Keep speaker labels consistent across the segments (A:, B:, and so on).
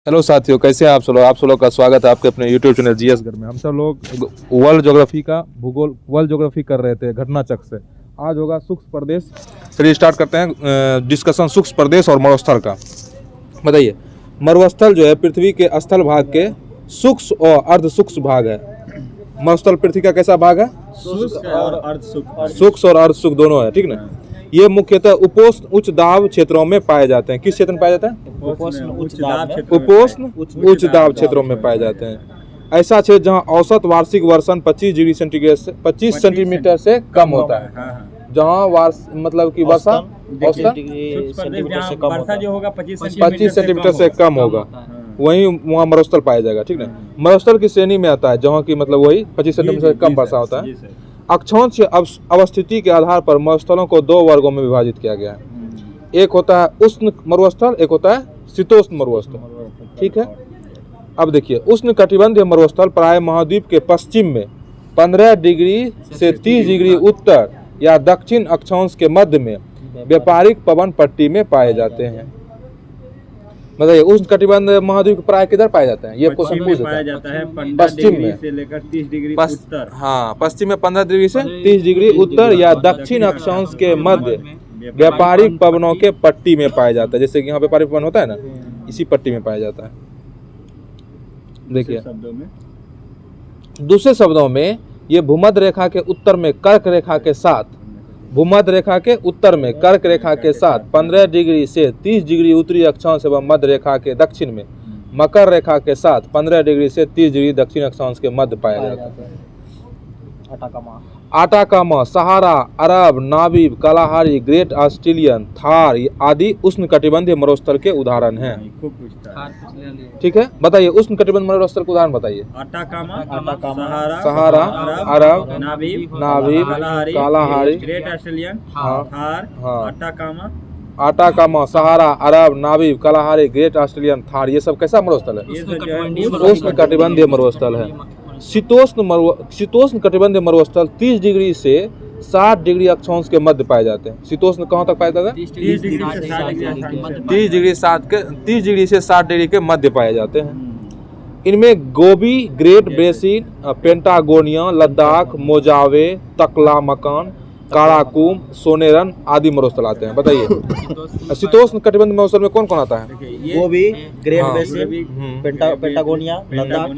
A: Hello साथियों, कैसे हैं आप सब लोग। आप सब लोग का स्वागत है आपके अपने यूट्यूब चैनल जीएस घर में। हम सब लोग वर्ल्ड ज्योग्राफी का वर्ल्ड ज्योग्राफी कर रहे थे घटना चक्र से। आज होगा शुष्क प्रदेश। चलिए स्टार्ट करते हैं डिस्कशन शुष्क प्रदेश और मरुस्थल का। बताइए, मरुस्थल जो है पृथ्वी के स्थल भाग के शुष्क और अर्ध शुष्क भाग है। मरुस्थल पृथ्वी का कैसा भाग है?
B: शुष्क और अर्धशुष्क।
A: शुष्क और अर्ध शुष्क दोनों है, ठीक ना। ये मुख्यतः उपोष्ण उच्च दाब क्षेत्रों में पाए जाते हैं। किस क्षेत्र में पाए जाते हैं?
B: उपोष्ण उच्च दाब
A: उच्च दाब क्षेत्रों में पाए जाते हैं। ऐसा क्षेत्र जहां औसत वार्षिक वर्षण 25 डिग्री सेंटीग्रेड से 25 सेंटीमीटर से कम होता है। जहां मतलब कि वर्षा औसत
B: वर्षा जो होगा
A: 25 सेंटीमीटर से कम होगा, वहीं वहाँ मरुस्थल पाया जाएगा, ठीक ना। मरुस्थल की श्रेणी में आता है जहाँ की मतलब वही 25 सेंटीमीटर से कम वर्षा होता है। अक्षांश अवस्थिति के आधार पर मरुस्थलों को दो वर्गों में विभाजित किया गया है। एक होता है उष्ण मरुस्थल, एक होता है शीतोष्ण मरुस्थल, ठीक है। अब देखिए, उष्ण कटिबंधीय मरुस्थल प्राय महाद्वीप के पश्चिम में 15 डिग्री से 30 डिग्री उत्तर या दक्षिण अक्षांश के मध्य में व्यापारिक पवन पट्टी में पाए जाते हैं। बताइए, उष्ण कटिबंधीय महाद्वीप प्राय किधर पाए जाते हैं? ये क्वेश्चन पूछ
B: जाता है
A: पश्चिम में
B: से लेकर 30 डिग्री उत्तर।
A: हाँ, पश्चिम में 15 डिग्री से 30 डिग्री उत्तर या दक्षिण अक्षांश के मध्य व्यापारिक पवनों के पट्टी में पाया जाता है। जैसे कि यहाँ व्यापारिक पवन होता है ना, इसी पट्टी में पाया जाता है। देखिए, दूसरे शब्दों में ये भूमध्य रेखा के उत्तर में कर्क रेखा के साथ भूमध्य रेखा के उत्तर में कर्क रेखा के साथ 15 डिग्री से 30 डिग्री उत्तरी अक्षांश एवं मध्य रेखा के दक्षिण में मकर रेखा के साथ 15 डिग्री से 30 डिग्री दक्षिण अक्षांश के मध्य पाया जाता है। Atacama, Sahara, Arab, Namib, Kalahari, Great Australian, Thar आदि उष्ण कटिबंधीय मरुस्थल के उदाहरण हैं। ठीक है, बताइए उष्ण कटिबंधीय मरुस्थल के उदाहरण बताइए।
B: Atacama,
A: Sahara, Arab,
B: Namib,
A: Kalahari,
B: Great Australian, Thar,
A: Atacama, Sahara, Arab, Namib, Kalahari, Great Australian, Thar, ये सब कैसा मरुस्थल है? उष्ण कटिबंधीय मरुस्थल है। शीतोष्ण कटिबंधीय मरुस्थल 30 डिग्री से 60 डिग्री अक्षांश के मध्य पाए जाते हैं। शीतोष्ण कहाँ तक पाया जाता है? 30 डिग्री से 60 डिग्री के मध्य पाए जाते हैं। इनमें गोबी, ग्रेट बेसिन, पेंटागोनिया, लद्दाख, मोजावे, तकलामकान, काराकुम, सोनेरन आदि मरुस्थल आते हैं। बताइए, शीतोष्ण कटिबंधीय मरुस्थल में कौन कौन आता है?
C: गोबी, ग्रेट बेसिन, पेंटागोनिया, लद्दाख,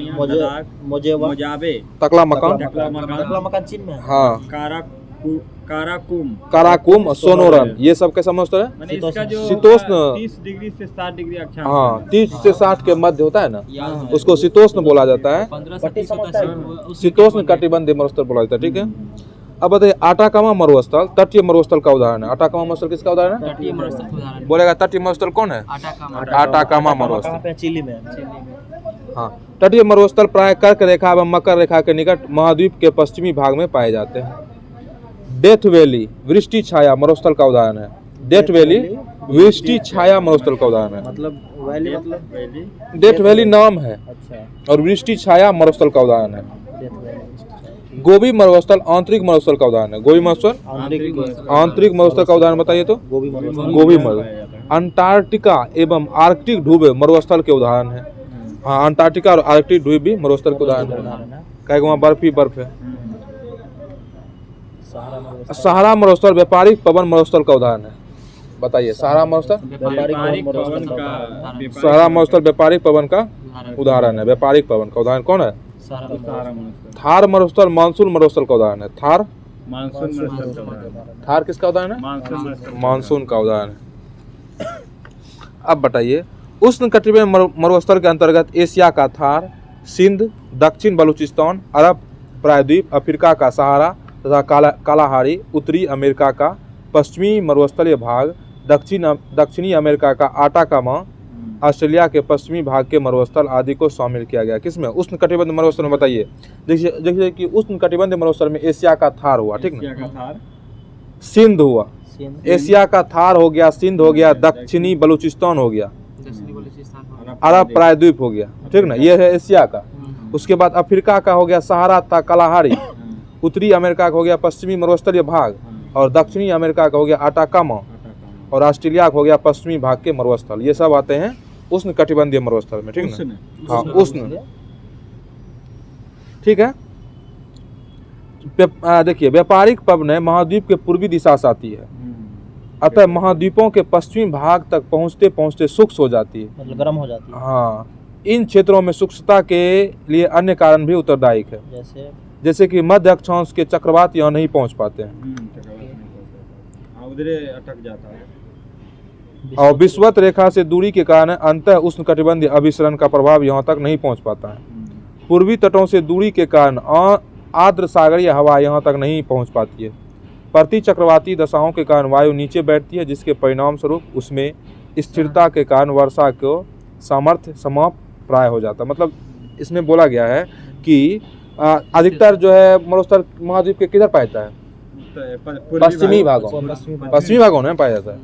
C: मोजावे, तकलामकान चीन में।
A: हाँ, काराकुम, सोनोरन, ये सब कैसा मरुस्थल है? शीतोष्ण
B: 30 डिग्री से 60 डिग्री अक्षांश।
A: हाँ, 30 से 60 के मध्य होता है ना, उसको शीतोष्ण बोला जाता है। शीतोष्ण कटिबंधीय मरुस्थल बोला जाता है, ठीक है। अब बताइए, आटाकामा मरुस्थल तटीय मरुस्थल का उदाहरण है। आटाकामा मरुस्थल किसका उदाहरण है? बोलेगा तटीय मरुस्थल कौन है? आटाकामा मरुस्थल
C: चिली में।
A: हाँ, तटीय मरुस्थल प्राय कर्क रेखा एवं मकर रेखा के निकट महाद्वीप के पश्चिमी भाग में पाए जाते हैं। डेथ वैली वृष्टि छाया मरुस्थल का उदाहरण है। डेथ वैली वृष्टि छाया मरुस्थल का उदाहरण है।
C: मतलब
A: डेथ वैली नाम है, और वृष्टि छाया मरुस्थल का उदाहरण है। गोबी मरुस्थल आंतरिक मरुस्थल का उदाहरण है। गोबी मरुस्थल आंतरिक मरुस्थल का उदाहरण बताइए तो? गोबी मरुस्थल। अंटार्कटिका एवं आर्कटिक ध्रुव मरुस्थल के उदाहरण है। हाँ, अंटार्कटिका और आर्कटिक ध्रुव भी मरुस्थल के उदाहरण है, क्या वहाँ बर्फ ही बर्फ है। सहारा मरुस्थल व्यापारिक पवन मरुस्थल का उदाहरण है। बताइए, सहारा मरुस्थल व्यापारिक पवन का उदाहरण है। व्यापारिक पवन का उदाहरण कौन है? थार मरुस्थल मानसून मरुस्थल का उदाहरण है। थार किसका उदाहरण है? मानसून का उदाहरण है। अब बताइए, उष्ण कटिबंधीय मरुस्थल के अंतर्गत एशिया का थार, सिंध, दक्षिण बलूचिस्तान, अरब प्रायद्वीप, अफ्रीका का सहारा तथा कालाहारी, उत्तरी अमेरिका का पश्चिमी मरुस्थलीय भाग, दक्षिणी अमेरिका का आटाकामा, ऑस्ट्रेलिया के पश्चिमी भाग के मरुस्थल आदि को शामिल किया गया। किसमें? उष्ण कटिबंधीय मरुस्थल में। बताइए, देखिए कि उष्ण कटिबंधीय मरुस्थल में एशिया का थार हुआ, ठीक ना, सिंध हुआ, एशिया का थार हो गया, सिंध हो गया, दक्षिणी बलूचिस्तान हो गया, अरब प्रायद्वीप हो गया, ठीक ना, ये है एशिया का। उसके बाद अफ्रीका का हो गया सहारा था कालाहारी, उत्तरी अमेरिका का हो गया पश्चिमी मरुस्थलीय भाग, और दक्षिणी अमेरिका का हो गया आटाकामा, और ऑस्ट्रेलिया का हो गया पश्चिमी भाग के मरुस्थल। ये सब आते हैं उष्ण कटिबंधीय मरुस्थल में, ठीक
B: उष्ण।
A: ना। हाँ उष्ण, ठीक है। देखिए व्यापारिक पवनें महाद्वीप के पूर्वी दिशा से आती है, अतः महाद्वीपों के पश्चिमी भाग तक पहुंचते पहुंचते शुष्क हो जाती है,
C: मतलब गर्म हो जाती है।
A: हाँ, इन क्षेत्रों में शुष्कता के लिए अन्य कारण भी उत्तरदायी है, जैसे कि मध्य अक्षांश के चक्रवात यहाँ नहीं पहुंच पाते हैं
B: उधर अटक जाता है,
A: और विषुवत रेखा से दूरी के कारण अंतः उष्ण कटिबंधीय अभिसरण का प्रभाव यहाँ तक नहीं पहुँच पाता है। पूर्वी तटों से दूरी के कारण आर्द्र सागरीय हवा यहाँ तक नहीं पहुँच पाती है। प्रति चक्रवाती दशाओं के कारण वायु नीचे बैठती है, जिसके परिणाम स्वरूप उसमें स्थिरता के कारण वर्षा को सामर्थ्य समाप्त प्राय हो जाता है। मतलब इसमें बोला गया है कि अधिकतर जो है मरुस्थल महाद्वीप के किधर पाया जाता है? पश्चिमी भागों में पाया जाता है।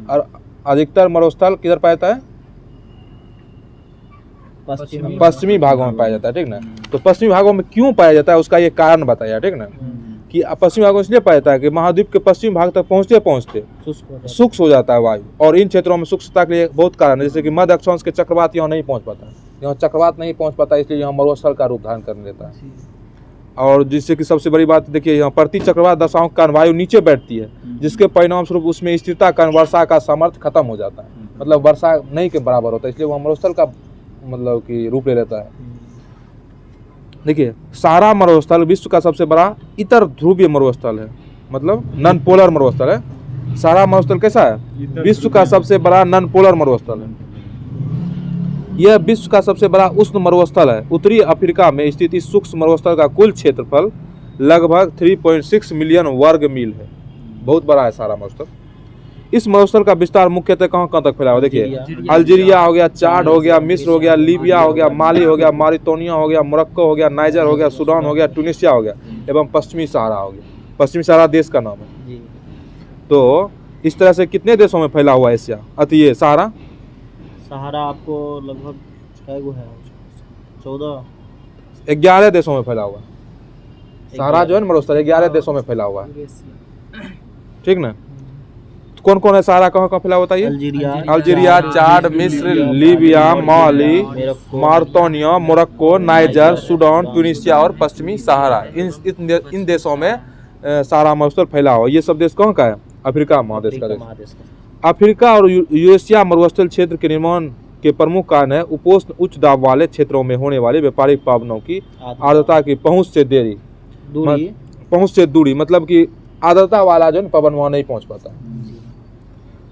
A: और अधिकतर मरुस्थल किधर पाया जाता है? पश्चिमी भागों में पाया जाता है, ठीक ना। तो पश्चिमी भागों में क्यों पाया जाता है उसका ये कारण बताया, ठीक ना, कि पश्चिमी भागों में इसलिए पाया जाता है कि महाद्वीप के पश्चिमी भाग तक पहुंचते पहुंचते शुष्क हो जाता है वायु, और इन क्षेत्रों में शुष्कता के लिए बहुत कारण है, जैसे कि मध्य अक्षांश के चक्रवात यहाँ नहीं पहुंच पाता, यहाँ चक्रवात नहीं पहुंच पाता, इसलिए यहाँ मरुस्थल का रूप धारण कर लेता है। और जिससे कि सबसे बड़ी बात देखिए, यहाँ प्रति चक्रवात दशाओं के कारण वायु नीचे बैठती है, जिसके परिणाम स्वरूप उसमें स्थिरता के कारण वर्षा का सामर्थ्य खत्म हो जाता है, मतलब वर्षा नहीं के बराबर होता है, इसलिए वह मरुस्थल का मतलब कि रूप ले लेता है। देखिए सारा मरुस्थल विश्व का सबसे बड़ा इतर ध्रुवीय मरुस्थल है, मतलब नॉन पोलर मरुस्थल है। सारा मरुस्थल कैसा है? विश्व का सबसे बड़ा नॉन पोलर मरुस्थल है। यह विश्व का सबसे बड़ा उष्ण मरुस्थल है। उत्तरी अफ्रीका में स्थित इस सूक्ष्म मरुस्थल का कुल क्षेत्रफल लगभग 3.6 मिलियन वर्ग मील है, बहुत बड़ा है सारा मरुस्थल। इस मरुस्थल का विस्तार मुख्यतः कहाँ कहाँ तक फैला हुआ? देखिए अल्जीरिया हो गया, चाड हो गया, मिस्र हो गया, लीबिया हो गया, माली हो गया, मारिटोनिया हो गया, मोरक्को हो गया, नाइजर हो गया, सूडान हो गया, ट्यूनीशिया हो गया एवं पश्चिमी सहारा हो गया। पश्चिमी सहारा देश का नाम है। तो इस तरह से कितने देशों में फैला हुआ है एशिया? ये सहारा
C: आपको लगभग
A: 11 देशों में फैला हुआ है। सहारा जो है मरुस्थल 11 देशों में फैला हुआ है, ठीक ना। कौन कौन है सहारा? कहाँ कहाँ फैला होता है? अल्जीरिया, चाड, मिस्र, लीबिया, माली, मारिटोनिया, मोरक्को, नाइजर, सूडान, ट्यूनीशिया और पश्चिमी सहारा। इन देशों में सारा मरुस्थल फैला हुआ। ये सब देश कहाँ का है? अफ्रीका महादेश का देश। अफ्रीका और यूरेशिया मरुस्थल क्षेत्र के निर्माण के प्रमुख कारण है उपोष्ण उच्च दाब वाले क्षेत्रों में होने वाले व्यापारिक पवनों की आर्द्रता की पहुंच से दूरी, मतलब कि आर्द्रता वाला जो पवन वहां नहीं पहुंच पाता।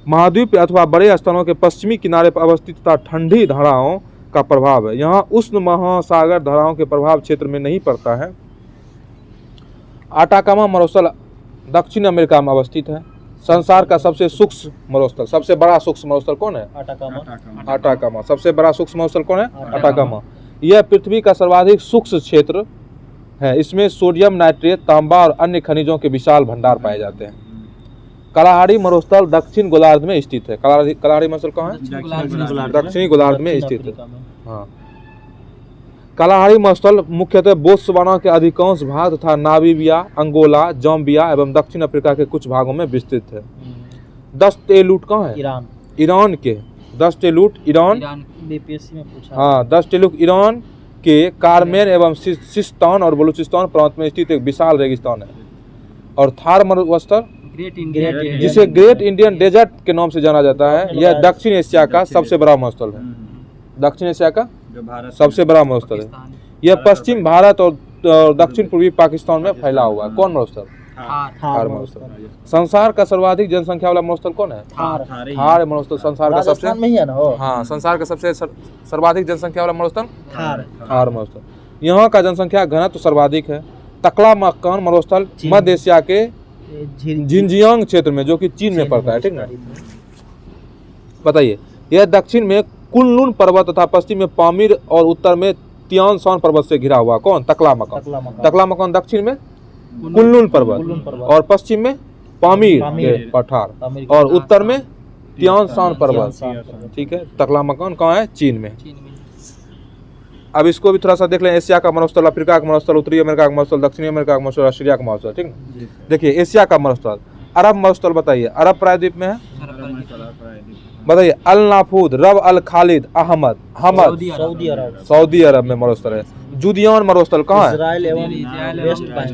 A: महाद्वीप अथवा बड़े स्थलों के पश्चिमी किनारे पर अवस्थित तथा ठंडी धाराओं का प्रभाव है। यहाँ उष्ण महासागर धाराओं के प्रभाव क्षेत्र में नहीं पड़ता है। आटाकामा मरुस्थल दक्षिण अमेरिका में अवस्थित है। संसार का सबसे सूक्ष्म मरुस्थल, सबसे बड़ा सूक्ष्म मरुस्थल कौन है? आटाकामा। सबसे बड़ा सूक्ष्म मरुस्थल कौन है? आटाकामा। यह पृथ्वी का सर्वाधिक सूक्ष्म क्षेत्र है। इसमें सोडियम नाइट्रेट, तांबा और अन्य खनिजों के विशाल भंडार पाए जाते हैं। कलाहारी मरुस्थल दक्षिण गोलार्ध में स्थित है। कलाहारी मरुस्थल कहाँ है? दक्षिणी गोलार्ध में स्थित है। हाँ, कलाहारी मरुस्थल मुख्यतः बोत्सवाना के अधिकांश भाग तथा नामीबिया, अंगोला, जाम्बिया एवं दक्षिण अफ्रीका के कुछ भागों में विस्तृत है। 10 तेलुट कहाँ है? ईरान के 10 तेलुट ईरान,
C: बीपीएससी में पूछा।
A: हाँ, 10 तेलुट ईरान के कारमेन एवं सिस्तान और बलूचिस्तान प्रांत में स्थित एक विशाल रेगिस्तान है। और थार मरुस्थल जिसे ग्रेट इंडियन डेजर्ट के नाम से जाना जाता है, यह दक्षिण एशिया का सबसे बड़ा मरुस्थल है। दक्षिण एशिया का सबसे बड़ा मरुस्थल है। यह पश्चिम भारत और दक्षिण पूर्वी पाकिस्तान में फैला हुआ है। कौन मरुस्थल? थार मरुस्थल। संसार का सर्वाधिक जनसंख्या वाला मरुस्थल कौन है? थार मरुस्थल संसार का सबसे, हाँ, संसार का सबसे सर्वाधिक जनसंख्या वाला मरुस्थल थार मरुस्थल। यहाँ का जनसंख्या घनत्व सर्वाधिक है। तकलामकान मरुस्थल मध्य एशिया के जिनजियांग क्षेत्र में, जो कि चीन में पड़ता है, ठीक ना। बताइए, यह दक्षिण में कुनलुन पर्वत तथा पश्चिम में पामीर और उत्तर में तियान शान पर्वत से घिरा हुआ। कौन? तकलामकान। तकलामकान दक्षिण में कुनलुन पर्वत और पश्चिम में पामीर के पठार और उत्तर में तियान शान पर्वत, ठीक है। तकलामकान कहाँ है? चीन में। अब इसको भी थोड़ा सा देख लें। एशिया का मरुस्थल, अफ्रीका का मरुस्थल, उत्तरी अमेरिका का मरुस्थल, दक्षिणी अमेरिका का मरुस्थल, ऑस्ट्रेलिया का मरुस्थल, ठीक ना। देखिए एशिया का मरुस्थल, अरब मरुस्थल बताइए। अरब प्रायद्वीप में है, बताइए अल नाफूद रब अल खालिद अहमद हमद
C: सऊदी अरब,
A: सऊदी अरब में मरुस्थल है। जुदियान मरुस्थल कहाँ है?
C: इजराइल एवं वेस्ट बैंक,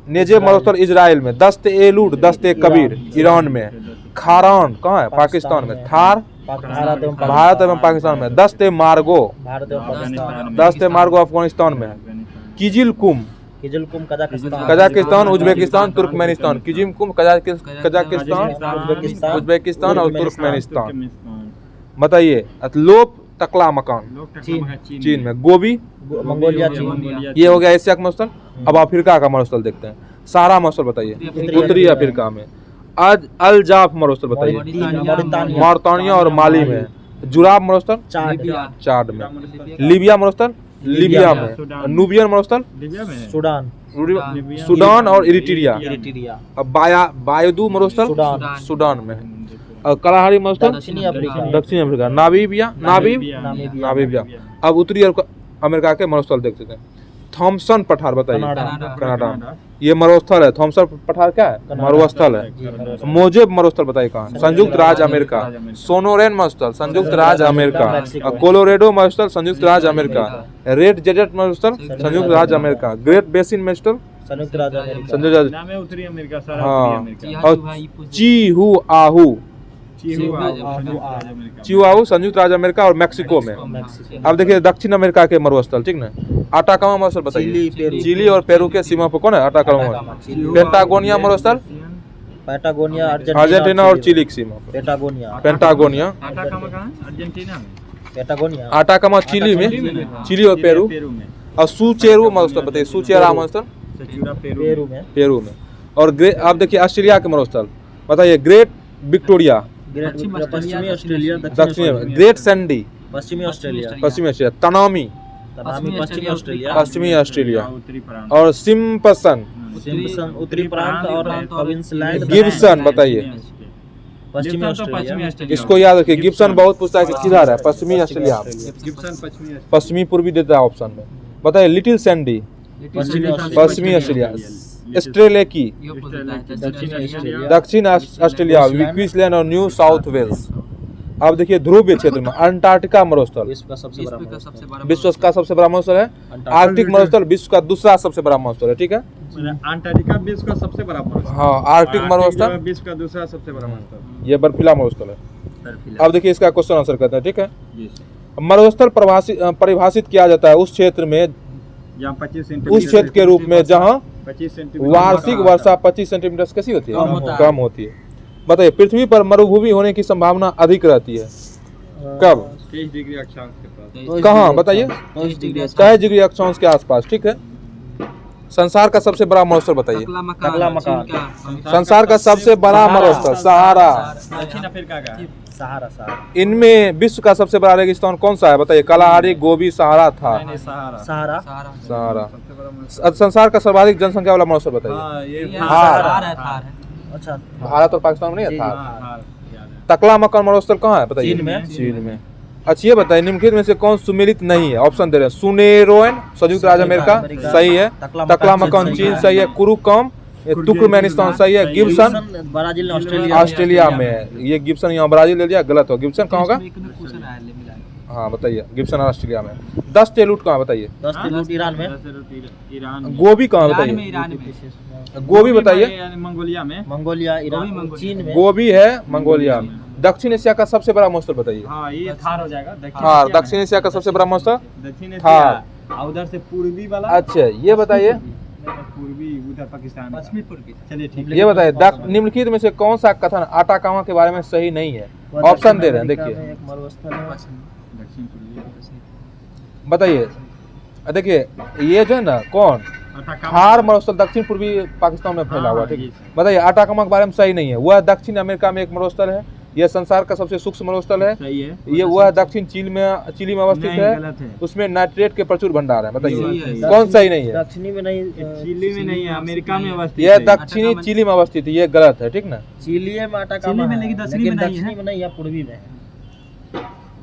A: नेजेब मरुस्थल इजराइल में। दस्त ए लूट दस्त ए कबीर ईरान में। खारान कहाँ है? पाकिस्तान में। थार भारत एवं पाकिस्तान में। दस्त ए मार्गो
C: भारत एवं पाकिस्तान,
A: दस्त ए मार्गो अफगानिस्तान में। Kyzylkum
C: Kyzylkum Kazakhstan,
A: Kazakhstan Uzbekistan Turkmenistan. Kyzylkum Kazakhstan Uzbekistan और तुर्कमेनिस्तान। बताइए लोप तकला मकान चीन में। गोबी
C: मंगोलिया, चीन,
A: ये हो गया एशिया का मरुस्थल। अब अफ्रीका का मरुस्थल देखते हैं। सारा मरुस्थल बताइए। उत्तरी अफ्रीका में। आज अल जाफ मरुस्थल बताइए। मौरितानिया और माली में। जुराब मरुस्थल चाड में। लीबिया मरुस्थल लीबिया में। नूबियन मरुस्थल सूडान और इरिट्रिया। अब बायदू मरुस्थल सूडान में। और कलाहारी मरुस्थल दक्षिण अफ्रीका। नामीबिया। अब उत्तरी अमेरिका के मरुस्थल देखते हैं। थॉमसन पठार बताइए कनाडा। ये मरुस्थल है। थॉमसन पठार क्या है? मरुस्थल है। मोजेब मरुस्थल बताइए कहाँ? संयुक्त राज्य अमेरिका। सोनोरेन मरुस्थल संयुक्त राज्य अमेरिका। कोलोरेडो मरुस्थल संयुक्त राज्य अमेरिका। रेड डेजर्ट मरुस्थल संयुक्त राज्य अमेरिका। ग्रेट बेसिन मरुस्थल
C: संयुक्त राज्य अमेरिका।
A: संयुक्त राज्य
B: नाम है उत्तरी अमेरिका, सारा
A: हाँ।
B: उत्तरी अमेरिका।
A: और चिहुआहू संयुक्त राज्य अमेरिका और मैक्सिको में। अब देखिए दक्षिण अमेरिका के मरुस्थल, ठीक ना। अटाकामा मरुस्थल बताइए। चिली और पेरू के सीमा पर कौन है? अटाकामा। पेंटागोनिया मरुस्थल
C: पैटागोनिया
A: अर्जेंटीना और चिली की सीमा पर। पेंटागोनिया अटाकामा चिली में। चिली और पेरू। और सुचेरू मरुस्थल बताइए। सुचेरा मरुस्थल पेरू में। और अब देखिए ऑस्ट्रेलिया के मरुस्थल बताइए। ग्रेट विक्टोरिया
C: पश्चिमी ऑस्ट्रेलिया,
A: दक्षिण में। ग्रेट सैंडी
C: पश्चिमी
A: ऑस्ट्रेलिया। तनामी पश्चिमी ऑस्ट्रेलिया। और सिम्पसन
C: उत्तरी प्रांत और क्वींसलैंड।
A: गिब्सन बताइए।
C: पश्चिमी ऑस्ट्रेलिया,
A: इसको याद रखिए। गिब्सन बहुत पूछता है कि किधर है? पश्चिमी ऑस्ट्रेलिया। पश्चिमी पूर्वी देता है ऑप्शन में। बताइए लिटिल सैंडी पश्चिमी ऑस्ट्रेलिया। ऑस्ट्रेलिया की दक्षिण ऑस्ट्रेलिया क्वींसलैंड और न्यू साउथ वेल्स। अब देखिए ध्रुवीय क्षेत्र में अंटार्कटिका मरुस्थल
C: विश्व का सबसे बड़ा
A: विश्व का सबसे बड़ा मरुस्थल है। आर्कटिक मरुस्थल विश्व का दूसरा सबसे बड़ा मरुस्थल है, ठीक है।
B: अंटार्कटिका विश्व का सबसे बड़ा मरुस्थल।
A: हाँ आर्कटिक मरुस्थल
B: विश्व का दूसरा सबसे बड़ा मरुस्थल।
A: ये बर्फीला मरुस्थल है। अब देखिए इसका क्वेश्चन आंसर करते हैं, ठीक है। मरुस्थल परिभाषित किया जाता है उस क्षेत्र में, उस क्षेत्र के रूप में जहाँ वार्षिक वर्षा 25 सेंटीमीटर कैसी होती है? कम होती है। बताइए पृथ्वी पर मरुभूमि होने की संभावना अधिक रहती है कब?
B: 23 डिग्री अक्षांश के पास।
A: कहाँ बताइए? 23 डिग्री अक्षांश के आसपास, ठीक है। संसार का सबसे बड़ा मरुस्थल बताइए।
C: टकला मकान।
A: संसार का सबसे बड़ा मरुस्थल सहारा।
B: दक्षिण अफ्रीका का
C: सहारा।
A: इनमें विश्व का सबसे बड़ा रेगिस्तान कौन सा है? बताइए। कलाहारी, गोबी, सहारा था। सहारा। संसार का सर्वाधिक जनसंख्या वाला मरुस्थल बताइए।
C: अच्छा,
A: भारत और पाकिस्तान में नहीं था। तकला मकान मरुस्थल कहाँ है बताइए? चीन में। अच्छा ये बताइए निम्नलिखित में से कौन सुमेलित नहीं है? ऑप्शन दे रहे हैं। सुनेरोन संयुक्त राज्य अमेरिका सही है। तकला मकान चीन सही है। कुरुकम तुर्कमेनिस्तान सही है। गिब्सन
C: ब्राजील
A: ऑस्ट्रेलिया में है। ये गिब्सन यहाँ ब्राजील ले लिया, गलत हो। गिब्सन कहाँ होगा? हाँ बताइए। गिब्सन ऑस्ट्रेलिया में। 10 तेलुट कहाँ बताइए?
C: 10 तेलुट ईरान में।
A: गोभी कहाँ बताइए? गोभी बताइए।
C: मंगोलिया ईरान चीन में।
A: गोभी है मंगोलिया में। दक्षिण एशिया का सबसे बड़ा मरुस्थल बताइए।
B: हाँ ये थार हो जाएगा।
A: थार दक्षिण एशिया का सबसे बड़ा मरुस्थल
B: दक्षिण
A: थार।
B: उधर से पूर्वी वाला।
A: अच्छा ये बताइए।
B: पूर्वी उधर पाकिस्तान, पश्चिमी पूर्वी। चलिए ठीक है।
A: ये बताइए निम्नलिखित में से कौन सा कथन अटाकामा के बारे में सही नहीं है? ऑप्शन दे रहे हैं, देखिए बताइए। देखिए ये जो है ना कौन थार मरुस्थल दक्षिण पूर्वी पाकिस्तान में फैला हुआ, ठीक है। बताइए अटाकामा के बारे में सही नहीं है। वह दक्षिण अमेरिका में एक मरुस्थल है। यह संसार का सबसे सूक्ष्म मरुस्थल है।
B: सही है।
A: ये वह दक्षिण चिली में अवस्थित है। उसमें नाइट्रेट के प्रचुर भंडार है। बताइए कौन सही नहीं है?
C: दक्षिणी में नहीं,
B: चिली में नहीं है, अमेरिका में अवस्थित।
A: यह दक्षिणी चिली में अवस्थित है। ये गलत है, ठीक ना।
C: चिली में अटाकामा है, लेकिन दक्षिणी में नहीं है, पूर्वी में है।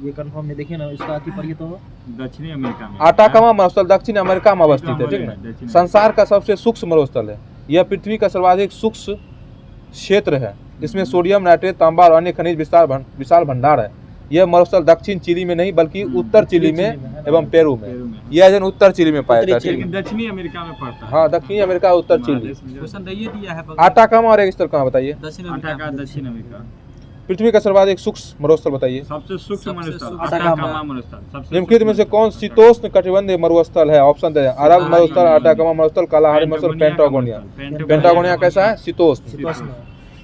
C: ये कंफर्म नहीं, देखिए ना इसका अति परिचित हो।
B: दक्षिणी अमेरिका में
A: अटाकामा मरुस्थल दक्षिण अमेरिका में अवस्थित है, ठीक ना। संसार का सबसे सूक्ष्म मरुस्थल है। यह पृथ्वी का सर्वाधिक सूक्ष्म क्षेत्र है। इसमें सोडियम, नाइट्रेट, तांबा और अन्य खनिज विशाल भंडार है। यह मरुस्थल दक्षिण चिली में नहीं बल्कि उत्तर चिली में एवं पेरू में, यह अध्ययन उत्तर चिली में पाया जाता है।
B: लेकिन दक्षिणी अमेरिका में पड़ता है।
A: हाँ, दक्षिणी अमेरिका, उत्तर चिली।
C: क्वेश्चन ये दिया है
A: आटाकामा और रेगिस्तान कहाँ बताइए?
C: दक्षिण
B: अमेरिका, दक्षिण अमेरिका।
A: पृथ्वी का सर्वाधिक सूक्ष्म मरुस्थल बताइए?
B: सबसे सूक्ष्म मरुस्थल
C: अटाकामा
B: मरुस्थल। सबसे
A: निम्नलिखित में से कौन शीतोष्ण कटिबंधीय मरुस्थल है? ऑप्शन दे अरब मरुस्थल, अटाकामा मरुस्थल, कालाहारी मरुस्थल, पेंटागोनिया। पेंटागोनिया कैसा है? शीतोष्ण।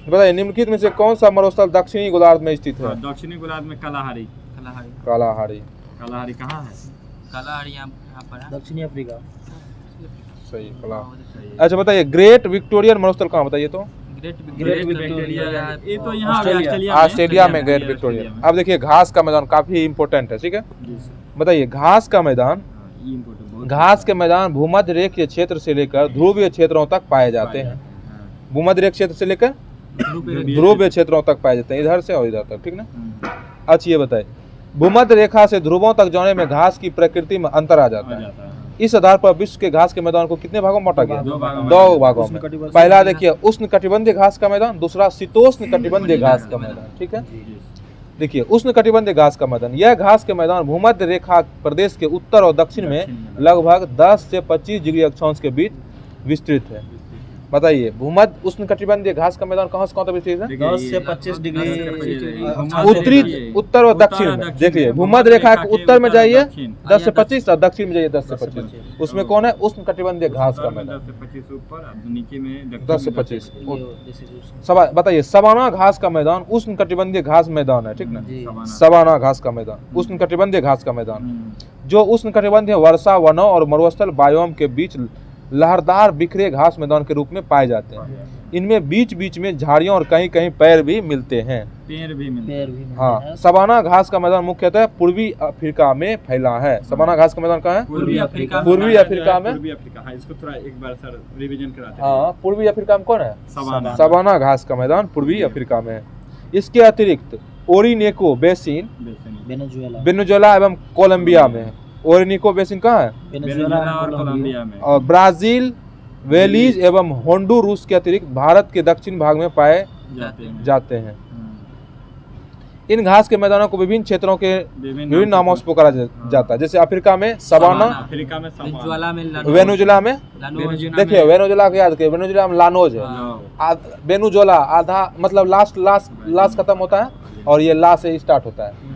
A: बताइए निम्नलिखित में से कौन सा मरुस्थल दक्षिणी गोलार्ध में स्थित है?
B: दक्षिणी गोलार्ध में कालाहारी।
A: कालाहारी।
B: कालाहारी कहाँ है?
C: कालाहारी यहाँ पर है, दक्षिणी अफ्रीका।
A: सही, कालाहारी। अच्छा बताइए ग्रेट विक्टोरियन मरुस्थल कहाँ बताइए? तो
C: ग्रेट विक्टोरिया, ये तो यहाँ
A: ऑस्ट्रेलिया में ग्रेट विक्टोरिया। अब देखिए घास का मैदान काफी इंपॉर्टेंट है, ठीक है? बताइए घास का मैदान। घास के मैदान भूमध्य रेखीय क्षेत्र से लेकर ध्रुवीय क्षेत्रों तक पाए जाते हैं। भूमध्य रेखीय क्षेत्र से लेकर ध्रुवीय क्षेत्रों तक पाए जाते हैं, इधर से और इधर तक, ठीक ना? अच्छा ये बताइए भूमध्य रेखा से ध्रुवों तक जाने में घास की प्रकृति में अंतर आ जाता है। इस आधार पर विश्व के घास के मैदान को कितने भागों में बांटा गया? 2 भागों में। पहला देखिए उष्ण कटिबंधीय घास का मैदान, दूसरा शीतोष्ण कटिबंधीय घास का मैदान, ठीक है? देखिए उष्ण कटिबंधीय घास का मैदान, यह घास के मैदान भूमध्य रेखा प्रदेश के उत्तर और दक्षिण में लगभग 10 से 25 डिग्री अक्षांश के बीच विस्तृत है। बताइए भूमध्य उष्ण कटिबंधीय घास का मैदान कहाँ से कहाँ तक विस्तृत है?
C: 10 से 25 डिग्री
A: उत्तरी, उत्तर और दक्षिण में। देखिए भूमध्य रेखा के उत्तर में जाइए 10 से 25 और दक्षिण में जाइए 10 से 25। उसमें कौन है? उष्ण कटिबंधीय घास का मैदान
B: 10 से 25 ऊपर, नीचे में
A: 10 से 25। बताइए सवाना घास का मैदान उष्ण कटिबंधीय घास मैदान है, ठीक ना? सवाना घास का मैदान उष्ण कटिबंधीय घास का मैदान जो उष्ण कटिबंधीय वर्षा वनों और मरुस्थल बायोम के बीच लहरदार बिखरे घास मैदान के रूप में पाए जाते हैं। इनमें बीच बीच में झाड़ियों और कहीं कहीं पेड़ भी मिलते हैं।
B: पेड़ भी मिलते हैं।
A: हाँ, सवाना घास का मैदान मुख्यतः पूर्वी अफ्रीका में फैला है। सवाना घास का मैदान कहाँ है?
B: पूर्वी अफ्रीका।
A: पूर्वी अफ्रीका में।
B: पूर्वी अफ्रीका, हाँ, इसको थोड़ा एक बार सर रिवीजन कराते हैं।
A: हाँ, पूर्वी अफ्रीका में कौन है?
B: सवाना।
A: सवाना घास का मैदान पूर्वी अफ्रीका में है। इसके अतिरिक्त ओरिनेको बेसिन वेनेजुएला एवं कोलंबिया में है। ओरिनिको बेसिन कहाँ है?
B: वेनेजुएला और कोलंबिया में।
A: और ब्राजील, वेलीज एवं होंडुरास के अतिरिक्त भारत के दक्षिण भाग में पाए जाते हैं। इन घास के मैदानों को विभिन्न क्षेत्रों के विभिन्न नामों से पुकारा जाता है। जैसे अफ्रीका में सवाना,
B: अफ्रीका में
A: वेनेजुएला में देखिए वेनेजुएला को याद करिए, वेनेजुएला में लानोज है। वेनेजुएला आधा मतलब लास्ट खत्म होता है और ये ला से स्टार्ट होता है।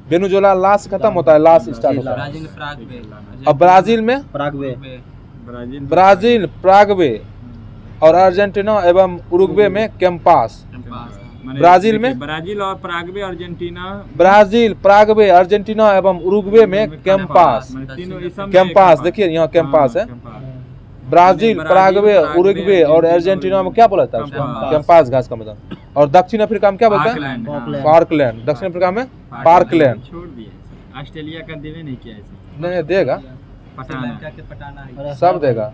A: वेनेजुएला ला से खत्म होता है, ला से स्टार्ट होता है। अब ब्राजील में ब्राजील प्रागवे और अर्जेंटीना एवं उरुग्वे में कैंपास। ब्राजील में
B: ब्राजील और प्रागवे, अर्जेंटीना,
A: ब्राजील प्रागवे अर्जेंटीना एवं उरुग्वे में कैंपास। कैंपास देखिए यहाँ कैंपास है। ब्राजील, प्रागवे, उरुग्वे और अर्जेंटीना में क्या बोला था उसको? कैंपास घास का मैदान। और दक्षिण अफ्रीका में क्या बोलता है? पार्कलैंड। दक्षिण अफ्रीका में पार्कलैंड।
B: छोड़ दिए, ऑस्ट्रेलिया का देवे नहीं किया ऐसे।
A: नहीं देगा,
B: पटाना
A: सब देगा।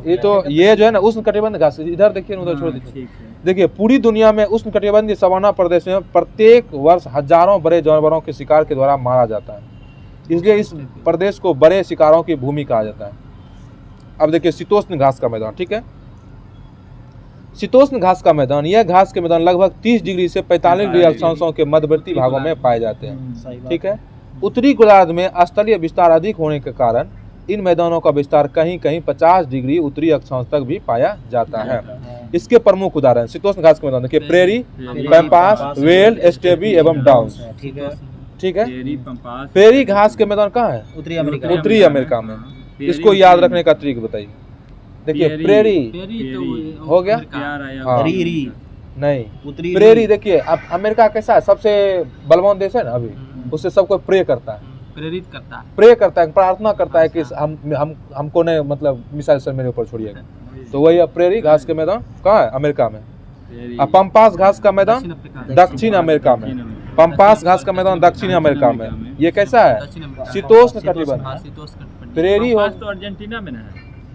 A: ये तो ये जो है ना उष्ण कटिबंधीय घास, इधर देखिए उधर छोड़ दीजिए। देखिए पूरी दुनिया में उष्ण कटिबंधीय सवाना प्रदेश में प्रत्येक वर्ष हजारों बड़े जानवरों के शिकार के द्वारा मारा जाता है, इसलिए इस प्रदेश को बड़े शिकारों की भूमि कहा जाता है। अब देखिए शीतोष्ण घास का मैदान, ठीक है? शीतोष्ण घास का मैदान, यह घास के मैदान लगभग 30 डिग्री से 45 डिग्री अक्षांशों के मध्यवर्ती भागों में पाए जाते हैं, ठीक है? उत्तरी गोलार्ध में स्थलीय विस्तार अधिक होने के कारण इन मैदानों का विस्तार कहीं कहीं 50 डिग्री उत्तरी अक्षांश तक भी पाया जाता है। इसके प्रमुख उदाहरण शीतोष्ण घास के मैदान देखिए प्रेरी, पैम्पास, वेल, स्टेबी एवं डाउन्स, ठीक है? प्रेरी घास के मैदान कहाँ है? उत्तरी अमेरिका में। इसको याद रखने का तरीका बताइए। देखिए प्रेरी हो गया, हाँ नहीं प्रेरी। देखिए अब अमेरिका कैसा है? सबसे बलवान देश है ना अभी, उससे सबको प्रे करता है, प्रे करता है, प्रार्थना करता है कि हमको नहीं मतलब मिसाइल सर मेरे ऊपर छोड़िएगा। तो वही अब प्रेरी घास के मैदान कहाँ है? अमेरिका में। अब पंपास घास का मैदान दक्षिण अमेरिका में। पंपास घास का मैदान दक्षिण अमेरिका में। ये कैसा है? शीतोष्ण कटिबंधीय। प्रेरी हो
B: तो अर्जेंटीना में है,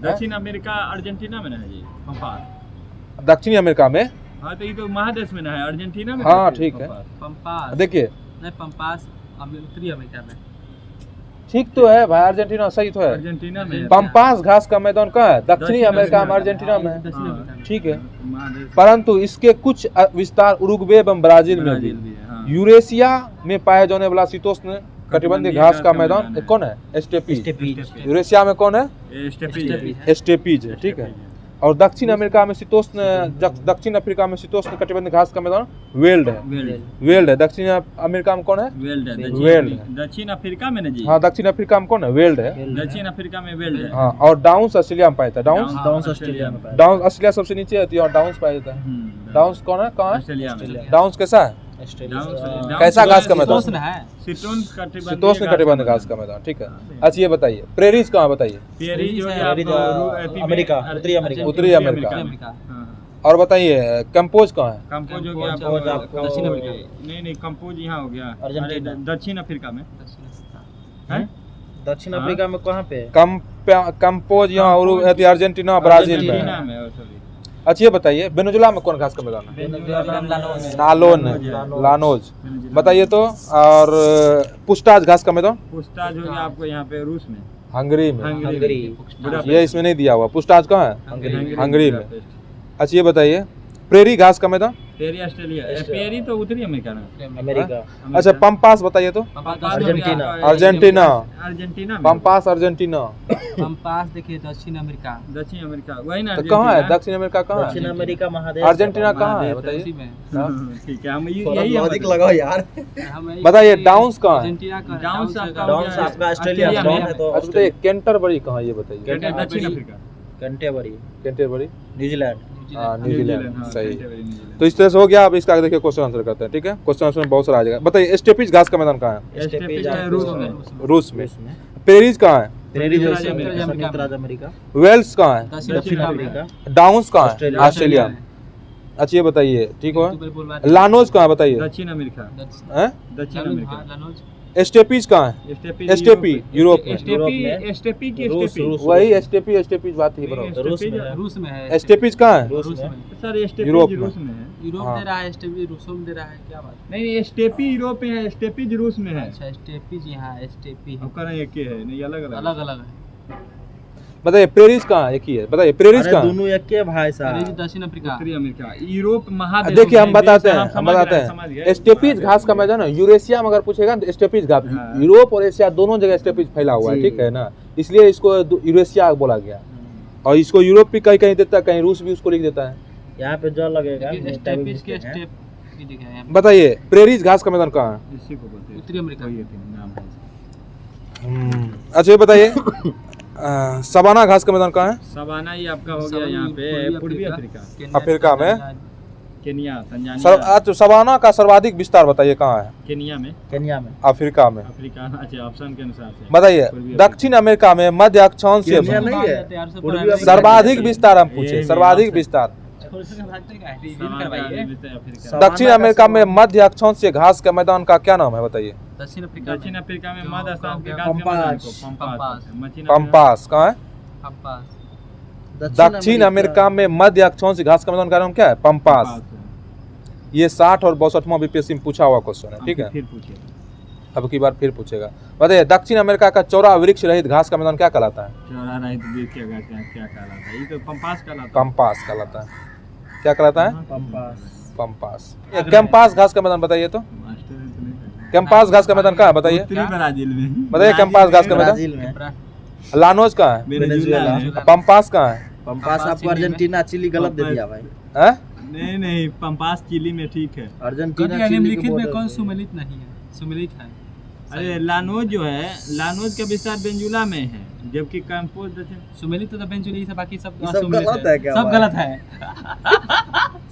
B: दक्षिण अमेरिका अर्जेंटीना में है ये पंपास।
A: दक्षिणी अमेरिका में,
B: हाँ तो ये तो महादेश में है, अर्जेंटीना में।
A: हाँ ठीक है।
C: पंपास
A: देखिए
C: नहीं, पंपास उत्तरी अमेरिका में।
A: ठीक तो है भाई, अर्जेंटीना सही तो है।
B: अर्जेंटीना में
A: पंपास घास का मैदान कहाँ है? दक्षिणी अमेरिका में, अर्जेंटीना में है।
B: हाँ,
A: ठीक है,
B: महादेश
A: परंतु इसके कुछ विस्तार उरुग्वे एवं ब्राजील में भी।
B: ब्राजील भी है, हाँ।
A: यूरेशिया में पाए जाने वाला शीतोष्ण कटिबंधीय घास का मैदान कौन है? एस्टेपीज। यूरेशिया में कौन है? एस्टेपीज है, ठीक है। और दक्षिण अमेरिका में शीतोष्ण, दक्षिण अफ्रीका में शीतोष्ण कटिबंधीय घास का मैदान वेल्ड है। वेल्ड है। दक्षिण अमेरिका में कौन है? वेल्ड।
B: दक्षिण अफ्रीका में ना जी।
A: हाँ, दक्षिण अफ्रीका में कौन है? वेल्ड है।
B: दक्षिण अफ्रीका में वेल्ड है।
A: हाँ, और डाउन्स ऑस्ट्रेलिया में पाया जाता है।
C: डाउन्स ऑस्ट्रेलिया में
A: डाउन्स ऑस्ट्रेलिया सबसे नीचे होती है और डाउन्स पाया जाता है। डाउन्स कौन है? कहाँ है?
B: ऑस्ट्रेलिया में।
A: डाउन्स कैसा है? कैसा घास का मैदान? शीतोष्ण कटिबंधीय घास का मैदान, ठीक है। अच्छा ये बताइए, प्रेरीज कहाँ? बताइए।
B: प्रेरी जो है
C: अमेरिका, उत्तरी अमेरिका।
A: उत्तरी अमेरिका। और बताइए कंपोज कहाँ है?
B: कंपोज हो गया आपको दक्षिण अफ्रीका। नहीं, कंपोज यहाँ हो गया
C: अर्जेंटीना।
B: दक्षिण अफ्रीका में।
C: दक्षिण अफ्रीका में कहाँ पे?
A: कंपोज यहाँ अर्जेंटीना ब्राजील में। अच्छा ये बताइए, वेनेजुएला में कौन घास का मैदान है? लानोज। बताइए तो। और पुस्टाज घास का मैदान?
B: पुस्टाज हो गया आपको यहाँ पे रूस में,
A: हंगरी में।
B: हंगरी।
A: ये इसमें नहीं दिया हुआ। पुस्टाज कहाँ है? हंगरी में। अच्छा ये बताइए, प्रेरी घास का मैदान?
B: Prairie Australia. प्रेरी तो उत्तरी अमेरिका में।
C: अमेरिका।
A: अच्छा पंपास बताइए तो।
C: अर्जेंटीना।
B: अर्जेंटीना में।
A: Pampas Argentina.
D: पंपास देखिए दक्षिण अमेरिका।
B: दक्षिण अमेरिका वही ना।
A: तो कहाँ है दक्षिण अमेरिका? कहाँ
C: दक्षिण
A: है?
C: अमेरिका महादेश।
A: अर्जेंटीना कहाँ है बताइए?
D: उसी में
B: ठीक है, हम यही
C: लॉजिक लगाओ यार।
A: बताइए डाउन्स कहाँ है?
D: अर्जेंटीना का
B: डाउन्स आपका
C: डाउन्स आपका ऑस्ट्रेलिया में है तो
A: अच्छा बताइए, कैंटरबरी कहाँ है ये बताइए?
B: दक्षिण अफ्रीका।
C: Canterbury New Zealand.
A: हाँ, न्यूजीलैंड।
B: हाँ,
A: सही।
B: Canterbury, New Zealand.
A: तो इस तरह से हो गया। अब इसका देखिए क्वेश्चन आंसर करते हैं, ठीक है। क्वेश्चन आंसर में बहुत सारा आ जाएगा। बताइए एस्टेपीज घास का मैदान कहाँ है?
B: एस्टेपीज है रूस में।
A: रूस में। पेरिस कहाँ है?
C: प्रेरी जो
B: संयुक्त राज्य
C: संयुक्त राज्य अमेरिका।
A: वेल्स कहाँ है?
C: दक्षिण अफ्रीका।
A: डाउन्स कहाँ है?
C: ऑस्ट्रेलिया।
A: ऑस्ट्रेलिया में। अच्छा ये बताइए, ठीक हो। लानोज कहाँ है बताइए?
B: दक्षिण अमेरिका।
A: हैं?
B: दक्षिण अमेरिका।
A: एस्टेपीज कहाँ है? एस्टेपी यूरोप में।
B: एस्टेपी की
C: रूस।
A: वही एस्टेपीज बात ही बराबर।
D: रूस में है।
A: एस्टेपीज कहाँ है?
C: रूस में।
B: सर एस्टेपी
A: यूरोप में।
B: रूस में है।
D: यूरोप
A: हाँ।
D: दे रहा है, एस्टेपी रूसों में दे रहा है, क्या बात?
B: नहीं, एस्टेपी यूरोप में है, एस्टेपीज रूस में है।
D: अच्छा एस्टेपीज यहाँ एस्टेपी
B: अब करें एक ही है, नहीं अलग अलग।
D: अलग अलग है।
A: बताइए प्रेरिस कहाँ एक ही है? बताइए प्रेरिस
C: अरे
A: कहाँ?
C: दोनों एक के भाई
D: प्रेरी
C: साहब।
D: दक्षिण अफ्रीका।
B: उत्तरी अमेरिका, यूरोप महादेश।
A: देखिए हम बताते हैं,
B: समझ गए।
A: एस्टेपीज घास का मैदान है। यूरेशिया में अगर पूछेगा तो एस्टेपीज घास।
B: हाँ।
A: यूरोप और एशिया दोनों जगह एस्टेपीज फैला हुआ है,
C: जी।
A: ठीक है ना। इसलिए इसको यूरेशिया बोला गया। और इसको यूरोप भी कहीं कहीं देता है, कहीं रूस भी उसको लिख देता है।
C: यहाँ पे जो लगेगा
D: एस्टेपीज के स्टेप भी दिखे हैं।
A: बताइए प्रेरिस घास का मैदान कहाँ है?
B: इसी को बोलते हैं
D: उत्तरी अमेरिका।
B: वही है, नाम है।
A: अच्छा ये बताइए सवाना घास का मैदान कहाँ है?
B: सवाना ही आपका हो गया यहाँ पे पूर्वी अफ्रीका,
A: अफ्रीका में।
B: Kenya, Tanzania.
A: अच्छा सवाना का सर्वाधिक विस्तार बताइए कहाँ है?
B: केनिया में।
C: केनिया में।
A: अफ्रीका में।
B: अफ्रीका, अच्छा ऑप्शन के अनुसार से
A: बताइए दक्षिण अमेरिका में मध्य अक्षांश से
C: केनिया नहीं है। पूर्वी अफ्रीका।
A: सर्वाधिक विस्तार हम पूछे, सर्वाधिक विस्तार। दक्षिण अमेरिका में मध्य अक्षांश से घास के मैदान का क्या नाम है बताइए?
D: दक्षिण अफ्रीका।
B: दक्षिण अफ्रीका में मध्य अक्षांश के
C: पंपास।
A: पंपास कहाँ है?
D: पंपास।
A: दक्षिण अमेरिका में मध्य अक्षांश घास का मैदान का नाम क्या है? पंपास। ये 60 और 62वां बीपीएससी में पूछा हुआ क्वेश्चन है, ठीक है।
B: फिर पूछिए।
A: अब की बार फिर पूछेगा। बताइए दक्षिण अमेरिका का चौड़ा वृक्ष रहित घास का मैदान क्या कहलाता है?
B: चौरा रहित वृक्ष क्या कहलाता है? ये तो पंपास कहलाता है।
A: कंपास कहलाता है। क्या कहलाता है?
C: पंपास।
A: पंपास। कैंपास घास का मैदान बताइए तो।
B: मास्टर है तो नहीं कहलाता।
A: कैंपास घास का मैदान कहाँ है बताइए?
B: उत्तरी ब्राजील में।
A: बताइए कैंपास घास का मैदान।
C: ब्राजील में।
A: लानोज कहाँ है?
B: वेनेजुएला।
A: पंपास कहाँ है?
C: पंपास आपको अर्जेंटीना चिली गलत दे दिया भाई।
A: हैं?
B: नहीं, पंपास चिली में ठीक है।
C: अर्जेंटीना चिली
D: निम्नलिखित
C: के
D: में
C: border
D: कौन
C: पे।
D: सुमेलित नहीं है? सुमेलित है।
B: अरे लानोज जो है, लानोज का विस्तार वेनेजुएला में है, जबकि कंपोज
D: सुमेलित तो बेंजुली से बाकी सब
C: ये सब
D: सुमेलित
C: गलत है क्या
D: सब
C: भाई?
D: गलत है।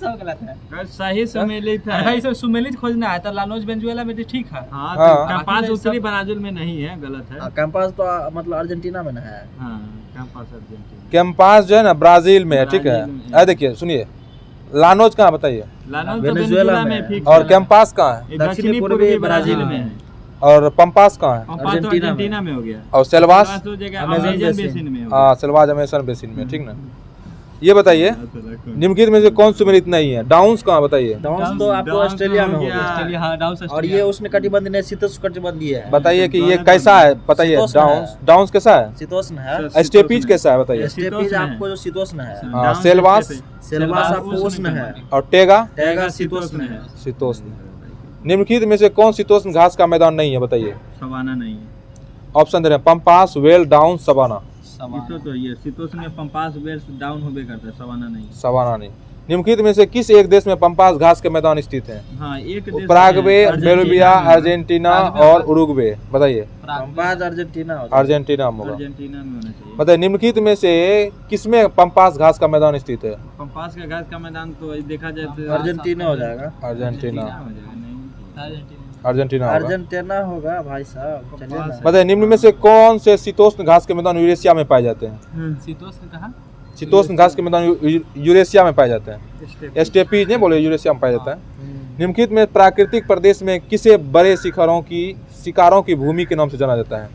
D: सब गलत है।
B: सही सम्मिलित
D: अरे
B: है।
D: भाई सब सुमेलित खोजना है तो लानोज बेंजुएला में तो ठीक है।
B: हाँ,
A: हाँ।
B: तो कंपास
D: बाकी
B: उत्तरी
D: सब-
B: ब्राजील में नहीं है, गलत है।
C: कैंपास तो मतलब अर्जेंटीना में ना है।
B: हाँ, कंपास अर्जेंटीना।
A: कैंपास जो है ना ब्राजील में है, ठीक है।
B: ब्राजील में।
A: अरे देखिए सुनिए, लानोज कहाँ बताइए?
B: लानोज तो
C: वेनेजुएला
B: वेनेजुएला
C: में
B: में फिक्स
A: और
B: है।
A: कैंपास कहाँ है?
B: ये
C: दक्षिणी
B: दक्षिणी
C: पूर्वी
B: पूर्वी
C: ब्राजील
B: ब्राजील
C: में
B: में
C: है।
B: है।
A: और पंपास कहाँ है?
B: पंपास तो
C: अर्जेंटीना में।
B: अर्जेंटीना में हो गया।
A: और सेल्वास?
B: सेल्वास तो जगह
C: अमेज़न
B: अमेज़न
C: बेसिन।
B: बेसिन में हो गया।
A: हाँ सेल्वाज अमेज़न बेसिन में, ठीक ना। ये बताइए निम्नलिखित में से कौन सुमेलित नहीं है? डाउन्स कहाँ बताइए?
C: डाउन्स तो आपको ऑस्ट्रेलिया में हो गया।
D: ऑस्ट्रेलिया, हाँ, डाउन से
C: और ये उष्णकटिबंधीय शीतोष्णकटिबंधीय है।
A: बताइए कि ये कैसा है? बताइए
C: शीतोष्ण है।
A: डाउन्स कैसा है?
C: शीतोष्ण है।
A: स्टेपीज कैसा है बताइए?
C: स्टेपीज आपको जो शीतोष्ण है।
A: हाँ, सेलवास
C: सेलवास आपको उष्ण है।
A: और टेगा
C: टैगा शीतोष्ण है।
A: शीतोष्ण। निम्नलिखित में से कौन शीतोष्ण घास का मैदान नहीं है बताइए?
B: सवाना नहीं है।
A: ऑप्शन दे रहे हैं पंपास, वेल, डाउन, सवाना।
B: इसको तो ये शीतोष्ण में पंपास बेल्स डाउन होबे करता है, सवाना नहीं।
A: सवाना नहीं। निम्नलिखित में से किस एक देश में पंपास घास के मैदान स्थित हैं?
B: हाँ, एक देश
A: पराग्वे,
B: में
A: बोलिविया, अर्जेंटीना और उरुग्वे। बताइए।
C: पंपास अर्जेंटीना होगा।
A: अर्जेंटीना में होगा।
B: अर्जेंटीना में होना चाहिए।
A: बताइए निम्नलिखित में से किसमें पंपास घास का मैदान स्थित है?
B: पंपास का घास का मैदान तो देखा जाए तो
C: अर्जेंटीना हो जाएगा।
A: अर्जेंटीना।
B: हो जाएगा, नहीं।
A: अर्जेंटीना होगा।
C: अर्जेंटीना होगा भाई साहब। चलिए ना।
A: बताइए निम्न में से कौन से शीतोष्ण घास के मैदान यूरेशिया में पाए जाते हैं?
D: शीतोष्ण कहाँ?
A: शीतोष्ण घास के मैदान यूरेशिया में पाए जाते हैं। स्टेपीज नहीं बोले, यूरेशिया में पाया जाता है। निम्नलिखित में प्राकृतिक प्रदेश में किसे बड़े शिकारों की भूमि के नाम से जाना जाता है?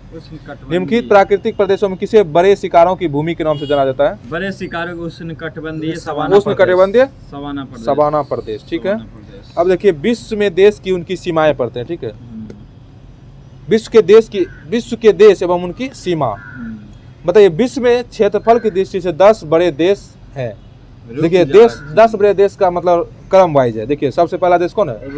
A: निम्नलिखित प्राकृतिक प्रदेशों में किसे बड़े शिकारों की भूमि के नाम से जाना जाता है?
B: बड़े शिकारों को उष्णकटिबंधीय
A: उष्णकटिबंधीय
B: सवाना प्रदेश।
A: सवाना प्रदेश। ठीक है।
B: सवाना प्रदेश।
A: अब देखिए विश्व में देश की उनकी सीमाएं पढ़ते हैं। ठीक है। विश्व के देश एवं उनकी सीमा। बताइए विश्व में क्षेत्रफल की दृष्टि से 10 बड़े देश हैं। देखिए देश 10 बड़े देश का मतलब क्रम वाइज है। देखिए सबसे पहला देश कौन है?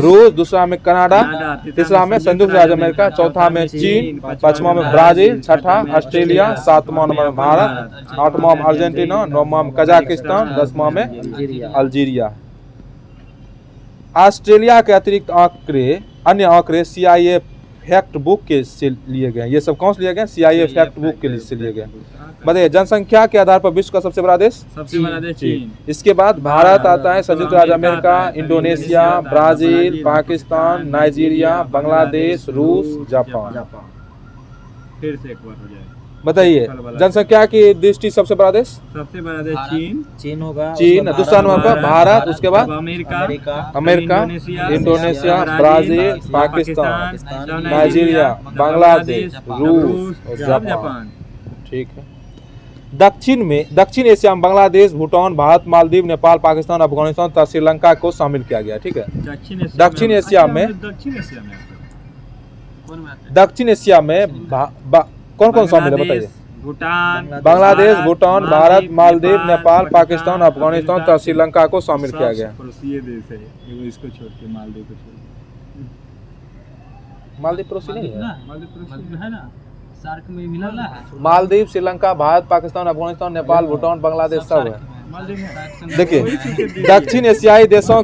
A: रूस। दूसरा में कनाडा। तीसरा में संयुक्त राज्य अमेरिका। चौथा में चीन। पांचवा में ब्राजील। छठा ऑस्ट्रेलिया। सातवां नंबर में भारत। आठवां में अर्जेंटीना। नौवां में कजाकिस्तान। 10वां में अल्जीरिया। ऑस्ट्रेलिया के अतिरिक्त अन्य आंकड़े CIA फैक्ट बुक के से लिए गए। ये सब कौन से लिए गए? CIA फैक्ट बुक के से लिए गए। बताइए जनसंख्या के आधार पर विश्व का सबसे बड़ा देश?
B: सबसे बड़ा देश चीन।
A: इसके बाद भारत आता है, संयुक्त राज्य America, Indonesia, Brazil, Pakistan, Nigeria, Bangladesh, रूस, जापान।
B: फिर से एक बार हो जाए।
A: बताइए जनसंख्या की दृष्टि सबसे बड़ा देश?
B: सबसे बड़ा देश
C: चीन होगा।
A: चीन। दूसरा नंबर पर भारत। उसके बाद
B: America,
A: Indonesia, Brazil, Pakistan, Nigeria, Bangladesh, रूस और जापान। ठीक है। दक्षिण एशिया में बांग्लादेश, भूटान, भारत, मालदीव, नेपाल, पाकिस्तान, अफगानिस्तान तथा श्रीलंका को शामिल किया गया। ठीक है। दक्षिण एशिया में कौन कौन शामिल है बताइए?
B: भूटान,
A: बांग्लादेश, भूटान, भारत, मालदीव, नेपाल, पाकिस्तान, अफगानिस्तान तथा श्रीलंका को शामिल किया गया।
B: पड़ोसी देश है वो, इसको छोड़ के मालदीव को छोड़।
A: मालदीव पड़ोसी नहीं है?
D: मालदीव है ना, सार्क में मिला ना है।
A: मालदीव, श्रीलंका, भारत, पाकिस्तान, अफगानिस्तान, नेपाल, भूटान, बांग्लादेश सब है। देखिए दक्षिण एशियाई देशों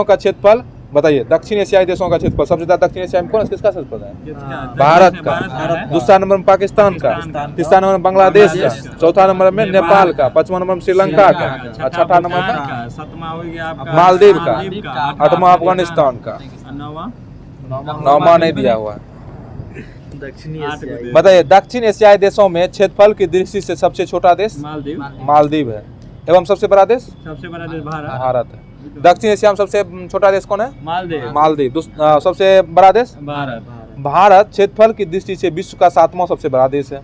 A: का क्षेत्रफल बताइए। दक्षिण एशियाई देशों का क्षेत्रफल सबसे ज्यादा दक्षिण एशिया में कौन किसका क्षेत्रफल है? भारत का। दूसरा नंबर में पाकिस्तान का। तीसरा नंबर में बांग्लादेश का। चौथा नंबर में नेपाल का। पांचवा नंबर में श्रीलंका का। छठा नंबर में
B: सातवां हो गया आपका
A: मालदीव का। आठवां अफगानिस्तान का। नौवां नहीं दिया हुआ। बताइए दक्षिण एशियाई देशों में क्षेत्रफल की दृष्टि से सबसे छोटा देश मालदीव है एवं सबसे बड़ा देश भारत है। दक्षिण एशिया में सबसे छोटा देश कौन है? मालदीव। सबसे बड़ा देश भारत क्षेत्रफल की दृष्टि से विश्व का 7वां सबसे बड़ा देश है।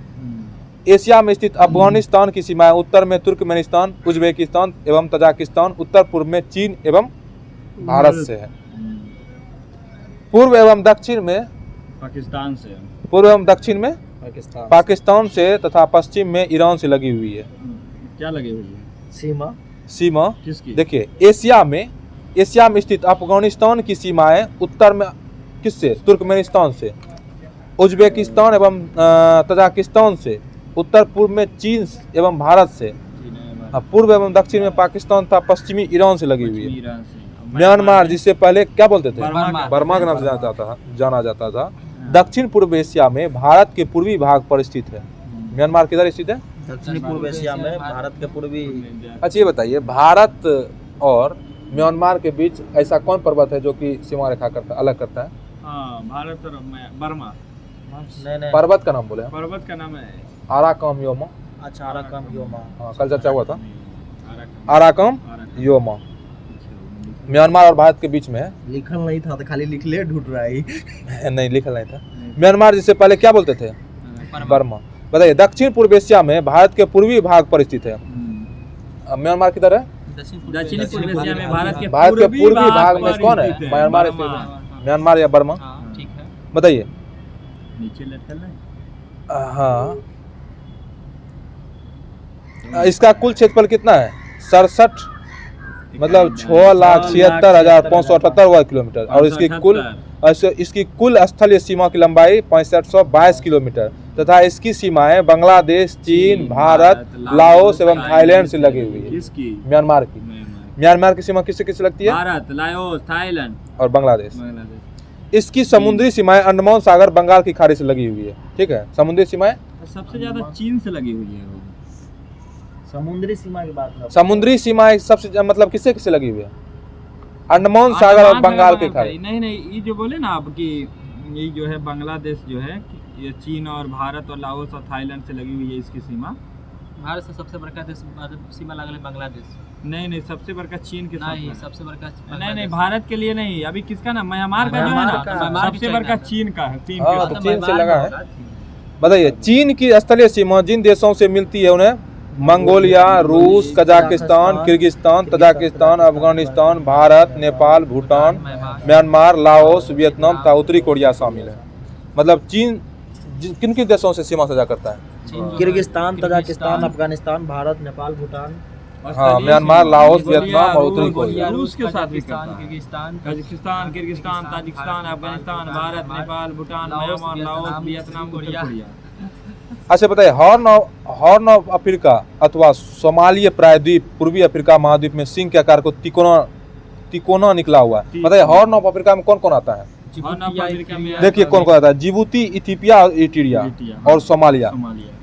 A: एशिया में स्थित अफगानिस्तान की सीमाएं उत्तर में तुर्कमेनिस्तान, उज्बेकिस्तान एवं तजाकिस्तान, उत्तर पूर्व में चीन एवं भारत से है। पूर्व एवं दक्षिण में
B: पाकिस्तान से,
A: पूर्व एवं दक्षिण में पाकिस्तान से तथा पश्चिम में ईरान से लगी हुई है।
B: क्या लगी हुई है?
A: सीमा
B: किसकी?
A: देखिए एशिया में स्थित अफगानिस्तान की सीमाएं उत्तर में किससे? तुर्कमेनिस्तान से। उज्बेकिस्तान एवं तजाकिस्तान से। उत्तर पूर्व में चीन एवं भारत से। पूर्व एवं दक्षिण में पाकिस्तान तथा पश्चिमी ईरान से लगी हुई है। म्यांमार जिससे पहले क्या बोलते थे? बर्मा के नाम से जाना जाता था। दक्षिण पूर्व एशिया में भारत के पूर्वी भाग पर स्थित है। म्यांमार किधर स्थित है?
C: दक्षिणी पूर्व एशिया में भारत के पूर्वी।
A: अच्छा ये बताइए भारत और म्यांमार के बीच ऐसा कौन पर्वत है जो कि सीमा रेखा अलग करता है?
B: भारत और बर्मा।
C: नहीं
A: पर्वत का नाम बोले?
B: पर्वत का नाम है
A: आराकम योमा।
C: अच्छा आराकम योमा।
A: हाँ कल चर्चा हुआ था। आराकम योमा म्यांमार और भारत के बीच में है।
C: लिखल नहीं था तो खाली लिख ले ढूंढ रहा है।
A: नहीं लिखल नहीं था। म्यांमार जिससे पहले क्या बोलते थे? बर्मा। बताइए दक्षिण पूर्व एशिया में भारत के पूर्वी भाग पर स्थित है। म्यांमार किधर है?
B: दक्षिणी पूर्व एशिया में भारत के
A: पूर्वी भाग में कौन है? म्यांमार स्थित है। म्यांमार या बर्मा?
D: ठीक है।
A: बताइए।
B: नीचे लटकल है।
A: हाँ, इसका कुल क्षेत्रफल कितना है? 67 मतलब 6,76,578 वर्ग किलोमीटर और इसकी कुल स्थलीय सीमा की लंबाई 6522 किलोमीटर तथा इसकी सीमाएं बांग्लादेश, चीन, भारत, लाओस एवं थाईलैंड से लगी हुई है।
B: किसकी?
A: म्यांमार की। म्यांमार की सीमा किससे किससे लगती है?
B: भारत, लाओस, थाईलैंड
A: और बांग्लादेश। इसकी समुद्री सीमाएं अंडमान सागर, बंगाल की खाड़ी से लगी हुई है। ठीक है, समुद्री सीमाएं
B: सबसे ज्यादा चीन से लगी हुई है।
C: समुद्री सीमा की बात है।
A: समुद्री सीमाएं सबसे मतलब किससे किससे लगी हुई है? अंडमान सागर और बंगाल की खाड़ी।
B: नहीं, ये जो बोले ना आप कि ये जो है बांग्लादेश जो है ये चीन और भारत और लाओस और थाईलैंड से लगी हुई है इसकी सीमा।
D: भारत से सबसे बड़का देश सीमा लागल है बांग्लादेश।
B: नहीं, सबसे बड़का चीन के साथ
D: नहीं,
B: है।
D: सबसे बड़का
B: नहीं, भारत के लिए नहीं, अभी किसका ना म्यांमार का जो है ना सबसे बड़का चीन का है। चीन
A: हाँ, तो चीन से लगा है। बताइए चीन की स्थलीय सीमा जिन देशों से मिलती है उन्हें मंगोलिया, रूस, Kazakhstan, Kyrgyzstan, Tajikistan, Afghanistan, Bharat, Nepal, Bhutan, Myanmar, Laos, Vietnam तथा उत्तरी कोरिया शामिल है। मतलब चीन किन किन देशों से सीमा साझा करता है?
C: Kyrgyzstan, Tajikistan, Afghanistan, Bharat, Nepal, Bhutan.
A: हाँ, म्यांमार, लाओस, वियतनाम और उत्तरी कोरिया।
B: रूस के साथ भी करता है।
D: Kyrgyzstan,
B: Kyrgyzstan, Tajikistan, Afghanistan, Bharat, Nepal, Bhutan, Myanmar, Laos, Vietnam, Korea.
A: अच्छा बताइए हॉर्न ऑफ अफ्रीका अथवा सोमालिया प्रायद्वीप पूर्वी अफ्रीका महाद्वीप में सिंह के आकार को तिकोना निकला हुआ है। बताइए हॉर्न ऑफ अफ्रीका में कौन कौन आता है? देखिए कौन कौन आता है? जिबूती, इथियोपिया और इरिट्रिया और सोमालिया।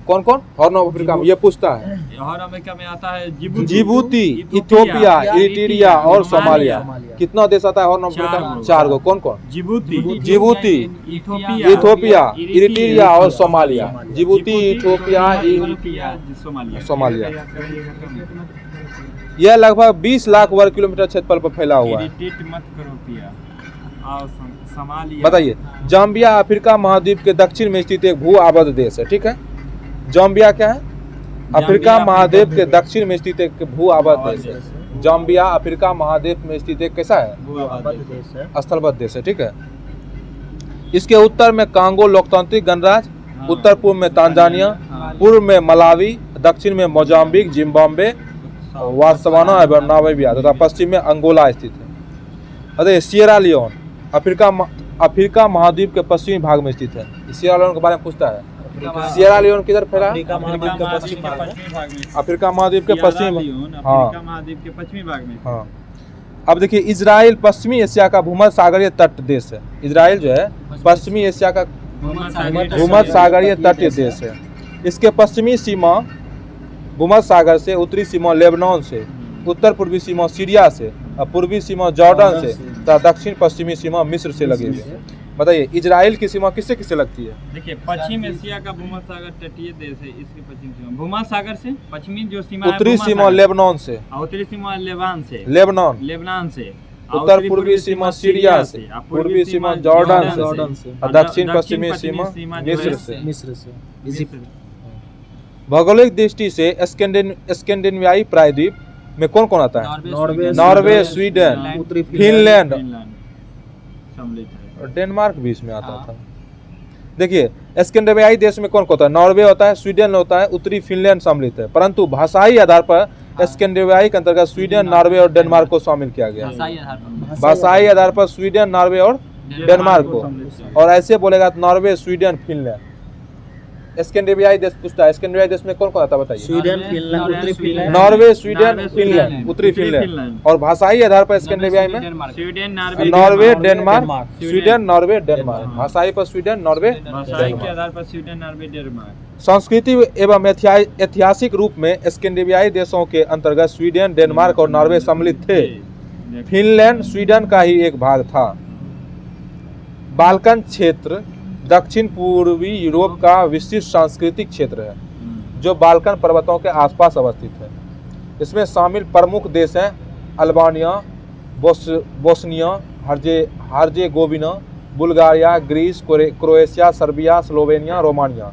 A: कौन कौन हॉर्न ऑफ अफ्रीका में? ये पूछता है।
B: हॉर्न ऑफ अफ्रीका में आता है
A: जिबूती, इथियोपिया, इरिट्रिया और सोमालिया। कितना देश आता है हॉर्न ऑफ अफ्रीका में? 4 गो। कौन कौन? जिबूती, इथियोपिया, इरिट्रिया और सोमालिया। Djibouti, Ethiopia, Somalia. यह लगभग 20 लाख वर्ग किलोमीटर क्षेत्रफल पर फैला हुआ है। बताइए जाम्बिया अफ्रीका महाद्वीप के दक्षिण में स्थित एक भू आबद्ध देश है। ठीक है, जाम्बिया क्या है? अफ्रीका महाद्वीप के दक्षिण में स्थित एक भू आबद्ध देश है। जाम्बिया अफ्रीका महाद्वीप में स्थित एक कैसा है? स्थलबद्ध देश है। ठीक है, इसके उत्तर में कांगो लोकतांत्रिक गणराज्य, उत्तर पूर्व में तांजानिया, पूर्व में मलावी, दक्षिण में मोजाम्बिक, जिम्बाब्वे, वात्सवाना एवं नामीबिया तथा पश्चिम में अंगोला स्थित है। अरे सिएरा लियोन अफ्रीका महाद्वीप के पश्चिमी भाग में स्थित है। सिएरा लियोन के बारे में पूछता है। सिएरा लियोन किधर फैला?
B: अफ्रीका महाद्वीप के पश्चिमी भाग में।
A: हाँ, अब देखिए इजराइल पश्चिमी एशिया का भूमध्य सागरीय तट देश है। इजराइल जो है पश्चिमी एशिया का भूमध्य सागरीय तटीय देश है। इसके पश्चिमी सीमा भूमध्य सागर से, उत्तरी सीमा लेबनान से, उत्तर पूर्वी सीमा सीरिया से और पूर्वी सीमा जॉर्डन से तथा दक्षिण पश्चिमी सीमा मिस्र से लगी हुई है। बताइए इजराइल की सीमा किससे किससे लगती है?
B: देखिए पश्चिम एशिया का भूमध्य सागर तटीय देश है। इसकी पश्चिम सीमा भूमध्य सागर से पश्चिमी जो सीमा
A: उत्तरी सीमा लेबनान से,
B: उत्तरी सीमा लेबान से,
A: लेबनान
B: से,
A: उत्तर पूर्वी सीमा सीरिया से, पूर्वी सीमा जॉर्डन से और दक्षिण पश्चिमी सीमा मिस्र से। भौगोलिक दृष्टि से स्कैंडिनेवियाई प्रायद्वीप में कौन कौन आता है? नॉर्वे, स्वीडन, फिनलैंड और डेनमार्क भी इसमें आता था। देखिए स्कैंडिनेवियाई देश में कौन कौन होता है? नॉर्वे होता है, स्वीडन होता है, उत्तरी फिनलैंड सम्मिलित है। परंतु भाषाई आधार पर स्कैंडिनेवियाई के अंतर्गत स्वीडन, नॉर्वे और डेनमार्क को शामिल किया गया। भाषाई आधार पर स्वीडन, नॉर्वे और डेनमार्क को, और ऐसे बोलेगा नॉर्वे, स्वीडन, फिनलैंड। स्कैंडिनेवियाई देश पूछता है स्कैंडिनेवियाई देश में कौन कौन आता है? बताइए।
C: स्वीडन, फिनलैंड, उत्तरी फिनलैंड,
A: नॉर्वे, स्वीडन, फिनलैंड, उत्तरी फिनलैंड। और भाषाई आधार पर स्कैंडिनेवियाई में
B: Sweden,
A: Norway, Denmark, Sweden, Norway, Denmark. भाषाई पर स्वीडन, नॉर्वे,
B: भाषाई के आधार पर स्वीडन, नॉर्वे, डेनमार्क।
A: संस्कृति एवं ऐतिहासिक रूप में स्कैंडिनेवियाई देशों के अंतर्गत स्वीडन, डेनमार्क और नॉर्वे सम्मिलित थे। फिनलैंड स्वीडन का ही एक भाग था। बाल्कन क्षेत्र दक्षिण पूर्वी यूरोप का विशिष्ट सांस्कृतिक क्षेत्र है जो बाल्कन पर्वतों के आसपास अवस्थित है। इसमें शामिल प्रमुख देश हैं Albania, Bosnia Herzegovina, Bulgaria, Greece, Croatia, Serbia, Slovenia, Romania.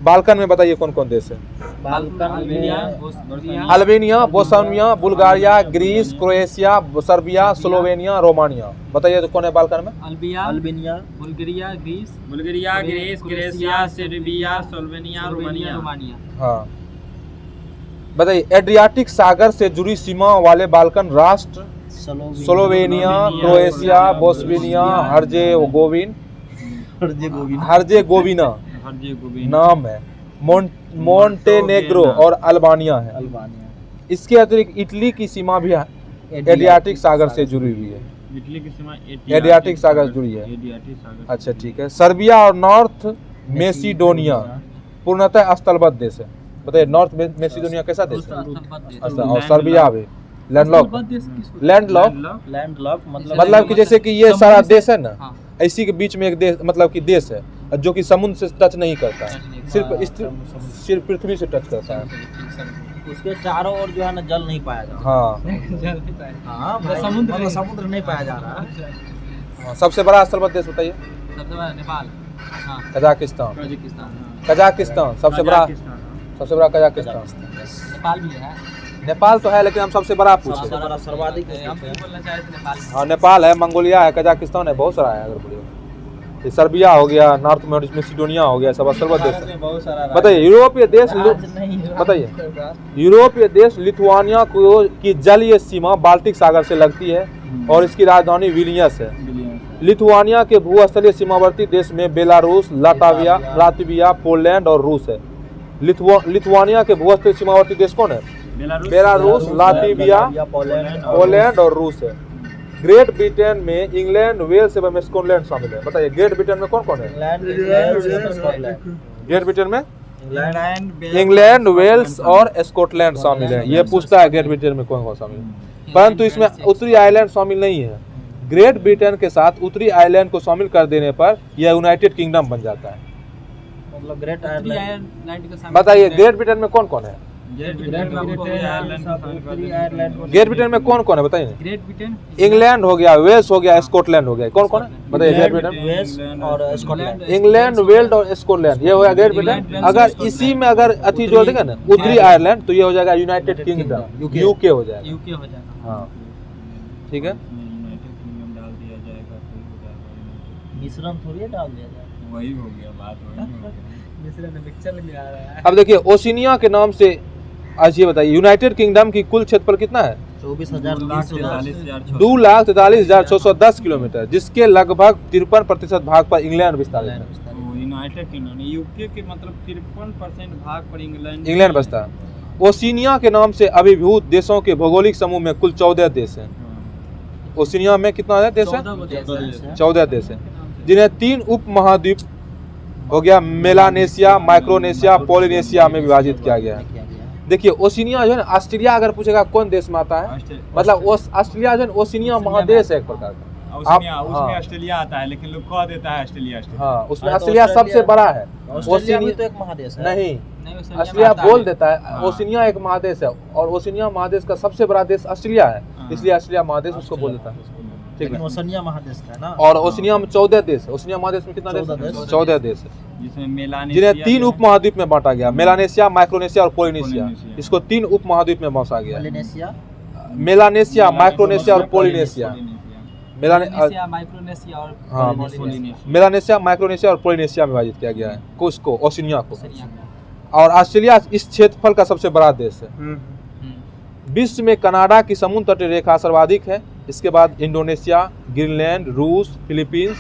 A: Balkan में बताइए कौन कौन देश है?
C: Balkan
A: Albania, Bosnia, Bulgaria, Greece, Croatia, Serbia, Slovenia, Romania. बताइए तो कौन है बाल्कन में?
C: Albania,
D: Bulgaria, Greece,
B: Greece, Croatia, Serbia, Slovenia, Romania.
A: हाँ बताइए, एड्रियाटिक सागर से जुड़ी सीमा वाले बाल्कन राष्ट्र स्लोवेनिया, क्रोएशिया, बोस्निया, हर्जेगोविना नाम है, मोंटेनेग्रो और अल्बानिया है। इसके अतिरिक्त इटली की सीमा भी एड्रियाटिक सागर से जुड़ी हुई है।
B: इटली की सीमा
A: एड्रियाटिक सागर से जुड़ी है।
B: एड्रियाटिक सागर।
A: अच्छा ठीक है। सर्बिया और नॉर्थ मैसिडोनिया पूर्णतः स्थलबद्ध देश है। बताइए नॉर्थ मैसिडोनिया कैसा देश है? अच्छा, और सर्बिया भी लैंडलॉक मतलब कि जैसे कि ये सारा देश है ना, इसी के बीच में एक देश मतलब कि देश है जो कि समुद्र से टच नहीं करता है, सिर्फ पृथ्वी से टच करता है।
C: उसके चारों ओर जो है ना जल नहीं पाया जा रहा।
A: हाँ
C: समुद्र नहीं पाया जा रहा।
A: हाँ, सबसे बड़ा स्थलबद्ध देश बताइए?
D: सबसे बड़ा नेपाल,
A: कजाकिस्तान सबसे बड़ा कजाकिस्तान।
D: नेपाल भी है।
A: नेपाल तो है लेकिन हम सबसे बड़ा पूछे।
C: सर्वाधिक
D: हम भी बोलना चाहे तो नेपाल।
A: हाँ नेपाल है, मंगोलिया है, कजाकिस्तान है, बहुत सारा है। अगर बोलिए ये सर्बिया हो गया, नॉर्थ मैसिडोनिया हो गया, सब स्थलबद्ध देश है।
B: बहुत सारा
A: बताइए यूरोपीय देश लिथुआनिया की जलीय सीमा बाल्टिक सागर से लगती है और इसकी राजधानी विलियस है। लिथुआनिया के भूस्थलीय सीमावर्ती देश में बेलारूस, लातविया, पोलैंड और रूस है। लिथुआनिया के भूस्थलीय सीमावर्ती देश कौन है? बेलारूस, लातविया, पोलैंड और रूस है। ग्रेट ब्रिटेन में इंग्लैंड, वेल्स एवं स्कॉटलैंड शामिल है। बताइए ग्रेट ब्रिटेन में कौन कौन है? ग्रेट ब्रिटेन में इंग्लैंड, वेल्स और स्कॉटलैंड शामिल है। ये पूछता है ग्रेट ब्रिटेन में कौन कौन शामिल है, परंतु इसमें उत्तरी आयरलैंड शामिल नहीं है। ग्रेट ब्रिटेन के साथ उत्तरी आयरलैंड को शामिल कर देने पर यह यूनाइटेड किंगडम बन जाता है।
C: मतलब ग्रेट आयरलैंड।
A: बताइए ग्रेट ब्रिटेन में कौन कौन है?
B: ग्रेट
A: ब्रिटेन में कौन कौन है बताइए?
D: ग्रेट ब्रिटेन,
A: इंग्लैंड हो गया, वेल्स हो गया, स्कॉटलैंड हो गया, कौन कौन है बताइए? ग्रेट ब्रिटेन,
C: वेल्स और स्कॉटलैंड।
A: इंग्लैंड, वेल्स और स्कॉटलैंड, ये हो गया ग्रेट ब्रिटेन। अगर इसी में अगर अति जोड़ देगा ना उत्तरी आयरलैंड, तो ये हो जाएगा यूनाइटेड किंगडम, यूके हो जाएगा।
D: यूके हो जाएगा।
A: हाँ ठीक है।
B: यूनाइटेड किंगडम डाल दिया जाएगा तो हो जाएगा।
C: मिश्रण थोड़ी डाल दिया जाए।
B: वही हो गया, बात वही हो गया।
D: पिक्चर में आ रहा है।
A: अब देखिए ओशिनिया के नाम से आज ये बताइए यूनाइटेड किंगडम की कुल क्षेत्रफल कितना है? 2,43,610 किलोमीटर, जिसके लगभग 53% भाग पर इंग्लैंड विस्तारित है।
B: यूनाइटेड किंगडम यूके के मतलब 53% भाग पर
A: इंग्लैंड बसता है। ओशिनिया के नाम से अभिभूत देशों के भौगोलिक समूह में कुल 14 देश हैं। ओशिनिया में कितना है देश है? 14 देश हैं, जिन्हें 3 उप महाद्वीप हो गया मेलानेशिया, माइक्रोनेशिया, पॉलिनेशिया में विभाजित किया गया है। देखिए ओशिनिया जो है ना, ऑस्ट्रेलिया अगर पूछेगा कौन देश में आता है, मतलब ऑस्ट्रेलिया जो है ओशिनिया महादेश है एक प्रकार का।
B: उसमें ऑस्ट्रेलिया आता है लेकिन लोग कह देता है ऑस्ट्रेलिया।
A: हाँ उसमें ऑस्ट्रेलिया सबसे बड़ा है।
C: ओशिनिया तो एक महादेश है।
A: नहीं ऑस्ट्रेलिया बोल देता है, ओशिनिया एक महादेश है और ओशिनिया महादेश का सबसे बड़ा देश ऑस्ट्रेलिया है, इसलिए ऑस्ट्रेलिया महादेश उसको बोल देता है। ठीक है,
C: ओशिनिया महादेश का है ना।
A: और ओशिनिया में 14 देश है। ओशिनिया महादेश में कितना देश? 14 देश है, जिन्हें 3 उप महाद्वीप में बांटा गया, मेलानेशिया, माइक्रोनेशिया और पॉलिनेशिया। इसको 3 उप महाद्वीप में बांटा गया, मेलानेशिया, माइक्रोनेशिया और पॉलिनेशिया।
D: मेलानेशिया, माइक्रोनेशिया और
A: मेलानेशिया, माइक्रोनेशिया और पॉलिनेशिया में विभाजित किया गया है उसको, ओशिनिया को। और ऑस्ट्रेलिया इस क्षेत्रफल का सबसे बड़ा देश है। विश्व में कनाडा की समुद्र तटीय रेखा सर्वाधिक है, इसके बाद इंडोनेशिया, ग्रीनलैंड, रूस, फिलीपींस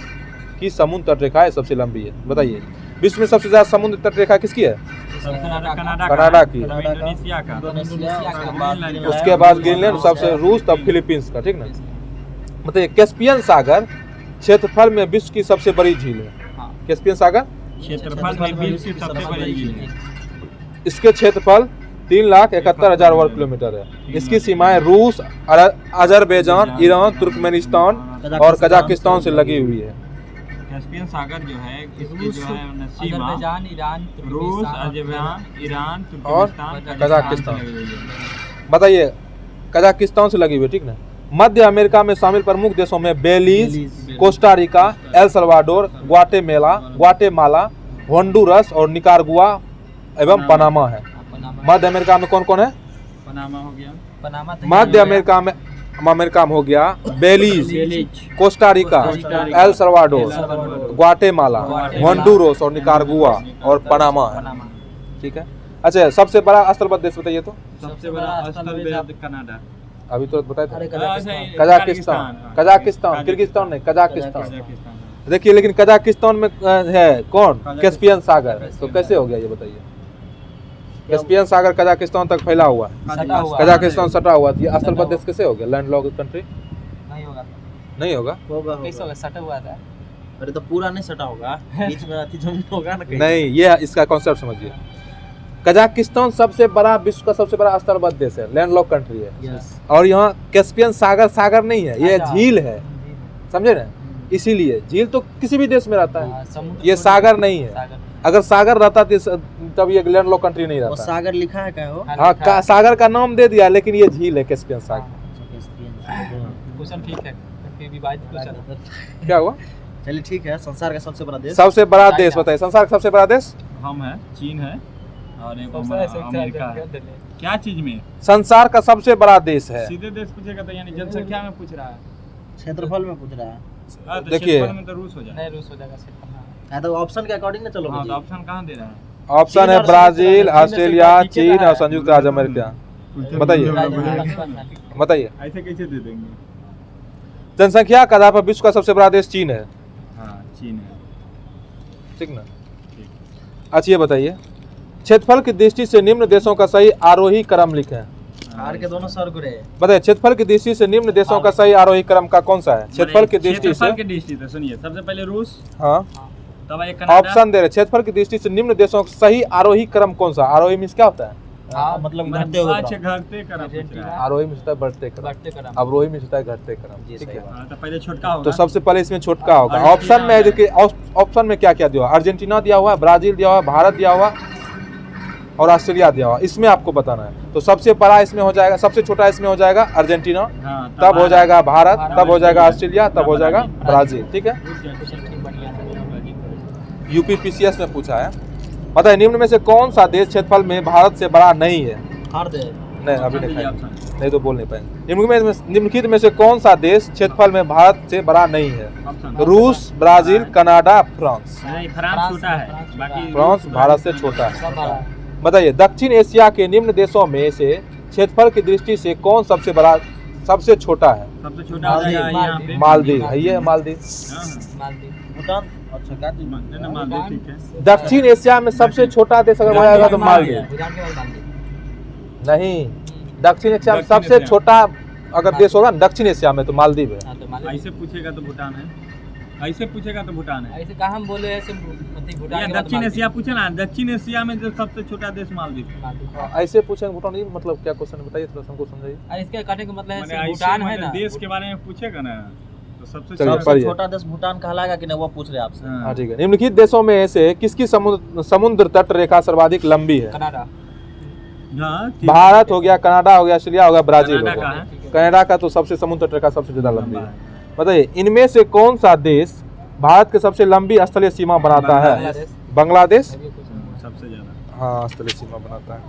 A: की समुद्र तट रेखा सबसे लंबी है। बताइए विश्व में सबसे ज्यादा समुद्र तट रेखा किसकी है? कनाडा की, उसके बाद ग्रीनलैंड, सबसे रूस, तब फिलीपींस का। ठीक ना। बताइए कैस्पियन सागर क्षेत्रफल में विश्व की सबसे बड़ी झील है। कैस्पियन सागर
B: क्षेत्रफल में विश्व की सबसे बड़ी झील है।
A: इसके क्षेत्रफल 3,71,000 वर्ग किलोमीटर है। इसकी सीमाएं रूस, अजरबैजान, ईरान, तुर्कमेनिस्तान और कजाकिस्तान से लगी हुई है।
B: कैस्पियन सागर जो है इसकी जो है सीमा रूस, अजरबैजान, ईरान, तुर्कमेनिस्तान,
A: कजाकिस्तान। बताइए कजाकिस्तान से लगी हुई है। ठीक ना। मध्य अमेरिका में शामिल प्रमुख देशों में Belize, Costa Rica, El Salvador, Guatemala, Honduras और निकारागुआ एवं पनामा है।
D: पनामा
A: मध्य अमेरिका में कौन कौन है?
B: पनामा हो गया,
D: पनामा तो
A: मध्य अमेरिका में हो गया Belize,
B: Belize,
A: Costa Rica, El Salvador, Guatemala, Honduras और निकारागुआ और पनामा है।
D: पनामा।
A: ठीक है। अच्छा, सबसे बड़ा स्थलबद्ध देश बताइए तो।
B: सबसे बड़ा स्थल कनाडा,
A: अभी तो बताए थे।
B: कजाकिस्तान,
A: कजाकिस्तान, किर्गिस्तान नहीं, कजाकिस्तान।
B: कजाकिस्तान।
A: देखिए, लेकिन कजाकिस्तान में है कौन? कैस्पियन सागर। तो कैसे हो गया ये बताइए? कैस्पियन सागर कजाकिस्तान तक फैला हुआ है,
D: सटा हुआ
A: कजाकिस्तान सटा हुआ है। ये स्थलबद्ध देश कैसे हो गया? लैंडलॉक्ड कंट्री
D: नहीं होगा,
A: नहीं होगा।
C: होगा
D: कैसे होगा? सटा हुआ था।
C: अरे तो पूरा नहीं सटा होगा, बीच में अति जमीन होगा ना कहीं।
A: नहीं, ये इसका कॉन्सेप्ट समझिए। कजाकिस्तान सबसे बड़ा, विश्व का सबसे बड़ा स्थलबद्ध देश है, लैंडलॉक्ड कंट्री है।
C: यस।
A: और यहाँ कैस्पियन सागर नहीं है, ये झील है, समझे ना? इसीलिए झील तो किसी भी देश में रहता है,
D: समुद्र
A: ये सागर नहीं है।
D: सागर।
A: अगर सागर रहता तब ये लैंडलॉक्ड कंट्री नहीं
C: वो
A: रहता।
C: सागर लिखा है क्या हो?
A: हाँ, सागर का नाम दे दिया, लेकिन ये झील है कैस्पियन सागर।
D: क्वेश्चन ठीक है, फिर विवादित क्वेश्चन।
A: क्या हुआ?
C: चलिए ठीक है। संसार का सबसे बड़ा देश?
A: सबसे बड़ा देश बताइए, संसार का सबसे बड़ा देश।
B: हम है, चीन है, और एक
D: सबसे
B: अमेरिका है। क्या चीज में?
A: संसार का सबसे बड़ा देश है।
B: सीधे देश पूछेगा तो यानी जनसंख्या में पूछ रहा है।
C: क्षेत्रफल में पूछ रहा है।
B: तो
A: देखिए।
B: क्षेत्रफल में तो रूस हो जाए।
D: नहीं, रूस हो जाएगा सिर्फ।
C: हाँ, तो ऑप्शन के अकॉर्डिंग ना चलोगे
B: हाँ,
C: जी।
B: तो ऑप्शन कहाँ दे रहा है?
A: ऑप्शन
C: चीन
A: है
C: और
A: ब्राजील,
C: संयुक्त
A: ऑस्ट्रेलिया, चीन और संयुक्त राज्य अमेरिका। बताइए, बताइए।
B: ऐसे कैसे दे देंगे?
A: जनसंख्या के आधार पर विश्व का सबसे बड़ा देश चीन है,
B: हाँ, चीन है।
A: ठीक ना? अच्छा, ये बताइए, क्षेत्रफल की दृष्टि से निम्न देशों का सही आरोही क्रम लिखें।
C: आर के दोनों सर गुरे।
A: बताइए, क्षेत्रफल की दृष्टि से निम्न देशों का सही आरोही क्रम का कौन सा है? क्षेत्रफल की दृष्टि से,
B: क्षेत्रफल की दृष्टि से सुनिए, सबसे पहले रूस,
A: हाँ,
B: तब एक कनाडा।
A: ऑप्शन दे रहे, क्षेत्रफल की दृष्टि से निम्न देशों का सही आरोही क्रम कौन सा? आरोही मीन्स क्या होता है?
C: हाँ, मतलब घटते हुए
B: अच्छा,
C: क्रम।
B: घटते क्रम पूछ रहा है।
A: आरोही में होता है बढ़ते क्रम,
D: बढ़ते क्रम।
A: अवरोही में होता है घटते क्रम।
C: जी,
A: ठीक
C: सही
A: है।
C: बात।
B: हाँ, तो पहले छोटका होगा।
A: तो सबसे पहले इसमें छोटका होगा।
B: अर्जेंटीना
A: ऑप्शन में है, देखिए ऑप्शन में क्या क्या दिया हुआ है? अर्जेंटीना दिया हुआ है, ब्राजील दिया हुआ है, भारत दिया हुआ और ऑस्ट्रेलिया दिया हुआ। इसमें आपको बताना है। तो सबसे बड़ा इसमें हो जाएगा, सबसे छोटा इसमें हो जाएगा अर्जेंटीना,
B: हाँ,
A: तब हो जाएगा भारत, तब हो जाएगा ऑस्ट्रेलिया, तब हो जाएगा ब्राजील। ठीक है।
D: क्वेश्चन ठीक बढ़िया है।
A: यूपीपीसीएस में पूछा है, बताइए, निम्न में से कौन सा देश क्षेत्रफल में भारत से बड़ा नहीं है?
C: हार दे।
A: नहीं, अभी
B: ऑप्शन
A: नहीं,
B: ऑप्शन।
A: नहीं तो बोल नहीं पाएंगे। निम्नलिखित में से कौन सा देश क्षेत्रफल में भारत से बड़ा नहीं है?
B: ऑप्शन।
A: रूस, ब्राजील, कनाडा, फ्रांस।
B: नहीं, फ्रांस छोटा है, बाकी
A: फ्रांस भारत से छोटा है।
D: सब बड़ा है।
A: बताइए, दक्षिण एशिया के निम्न देशों में से क्षेत्रफल की दृष्टि से कौन सबसे बड़ा, सबसे छोटा है?
B: सबसे छोटा हो जाएगा यहाँ पे
A: मालदीव है, ये मालदीव।
B: हाँ, हाँ।
D: मालदीव।
C: भूटान। अच्छा, क्या चीज?
B: नहीं, नहीं, मालदीव ठीक है।
A: दक्षिण एशिया में सबसे छोटा देश अगर बोला जाएगा तो मालदीव।
D: भूटान के बाद मालदीव।
A: नहीं, दक्षिण एशिया में
B: दक्षिण
A: सबसे
B: एशिया।
A: छोटा अगर देश होगा ना दक्षिण एशिया में तो मालदीव है।
D: हाँ, तो मालदीव।
B: ऐसे पूछेगा तो भूटान है, ऐसे पूछेगा तो भूटान है।
D: ऐसे कहा हम बोले ऐसे भूटान
B: ये
D: के बाद
B: दक्षिण एशिया पूछे ना, दक्षिण एशिया में जो सबसे छोटा देश मालदीव है।
D: मालदीव।
A: ऐसे पूछेंगे भूटान, ये मतलब क्या क्वेश्चन है बताइए, थोड़ा हमको समझाइए।
D: और इसके कहने का मतलब है
B: माने
D: सिर्फ
B: ऐसे
D: भूटान है
B: मतलब
D: ना,
B: देश के बारे में पूछेगा ना, तो सबसे
A: चलिए,
B: छोटा।
A: पढ़िए।
C: छोटा देश भूटान कहलाएगा कि नहीं, वो पूछ रहे हैं आपसे।
A: हाँ, ठीक है। निम्नलिखित देशों में से किसकी समुद्र तट रेखा सर्वाधिक लंबी है?
D: कनाडा।
B: हाँ, ठीक है।
A: भारत हो गया, कनाडा हो गया, ऑस्ट्रेलिया हो गया, ब्राजील हो
B: कनाडा
A: गया।
B: का है।
A: कनाडा का तो सबसे समुद्र तट रेखा सबसे ज्यादा लंबी
B: लंबा
A: है। बताइए, इनमें से कौन सा देश भारत के सबसे लंबी स्थलीय सीमा बनाता है?
D: बांग्लादेश।
A: बांग्लादेश।
B: सबसे ज्यादा।
A: हाँ, स्थलीय सीमा बनाता है।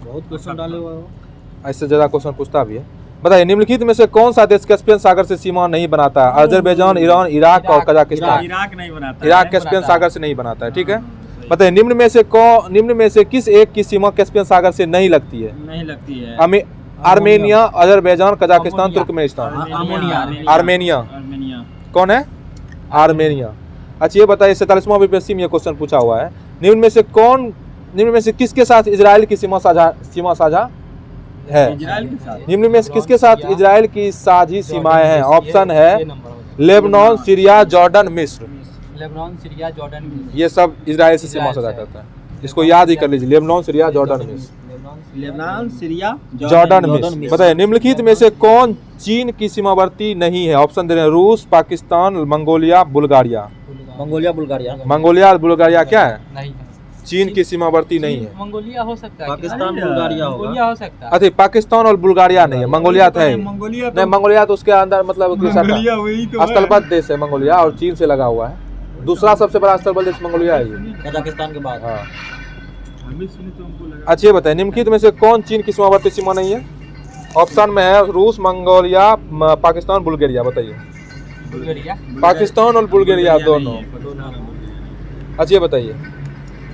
C: बहुत क्वेश्चन डाले हुए हो।
A: ऐसे ज्यादा क्वेश्चन पूछता भी है। बताइए, निम्नलिखित में से कौन सा देश कैस्पियन सागर से सीमा नहीं बनाता है? अजरबैजान, ईरान, इराक और कजाकिस्तान।
B: इराक नहीं बनाता।
A: इराक कैस्पियन सागर से नहीं बनाता है। ठीक है। बताइए, निम्न में से किस एक की सीमा कैस्पियन सागर से नहीं लगती है?
B: नहीं लगती है।
A: Armenia, Azerbaijan, Kazakhstan, Turkmenistan. Armenia.
B: Armenia.
A: कौन है? आर्मेनिया। अच्छा, ये बताइए, 47वां बीपीएससी में ये क्वेश्चन पूछा हुआ है, निम्न में से किसके साथ इजराइल की सीमा साझा है?
B: इजराइल के साथ।
A: निम्न में से किसके साथ इजराइल की साझी सीमाएं हैं? ऑप्शन है लेबनान, सीरिया, जॉर्डन, मिस्र।
D: लेबनान, सीरिया, जॉर्डन, मिस्र।
A: ये सब इजराइल से सीमा साझा करता है। इसको याद ही कर लीजिए, लेबनान, सीरिया, जॉर्डन, मिस्र।
B: लेबनान, सीरिया,
A: जॉर्डन, मिस्र। बताइए, निम्नलिखित में से कौन चीन की सीमावर्ती नहीं है? ऑप्शन दे रहे हैं, रूस, Pakistan, Mongolia, Bulgaria.
C: Mongolia, Bulgaria.
A: Mongolia और बुल्गारिया क्या है?
D: नहीं,
A: चीन की सीमावर्ती नहीं है।
D: मंगोलिया हो सकता है।
C: पाकिस्तान, बुल्गारिया होगा।
D: मंगोलिया हो सकता है।
A: अच्छा, पाकिस्तान और बुल्गारिया नहीं है, मंगोलिया तो है।
B: मंगोलिया
A: नहीं, मंगोलिया तो उसके अंदर मतलब
B: मंगोलिया वही तो है।
A: स्थलबद्ध देश है मंगोलिया, और चीन से लगा हुआ है। दूसरा सबसे बड़ा स्थलबद्ध देश मंगोलिया है ये।
C: कजाकिस्तान के बाद।
A: हाँ,
B: हमें सुने तो हमको लगा।
A: अच्छा ये बताइए, निम्नलिखित में से कौन चीन की सीमावर्ती सीमा नहीं है? ऑप्शन में है रूस, मंगोलिया, पाकिस्तान, बुल्गारिया। बताइए।
D: बुल्गारिया।
A: पाकिस्तान और बुल्गारिया दोनों।
B: नहीं है, पाकिस्तान और बुल्गारिया।
A: अच्छा ये बताइए,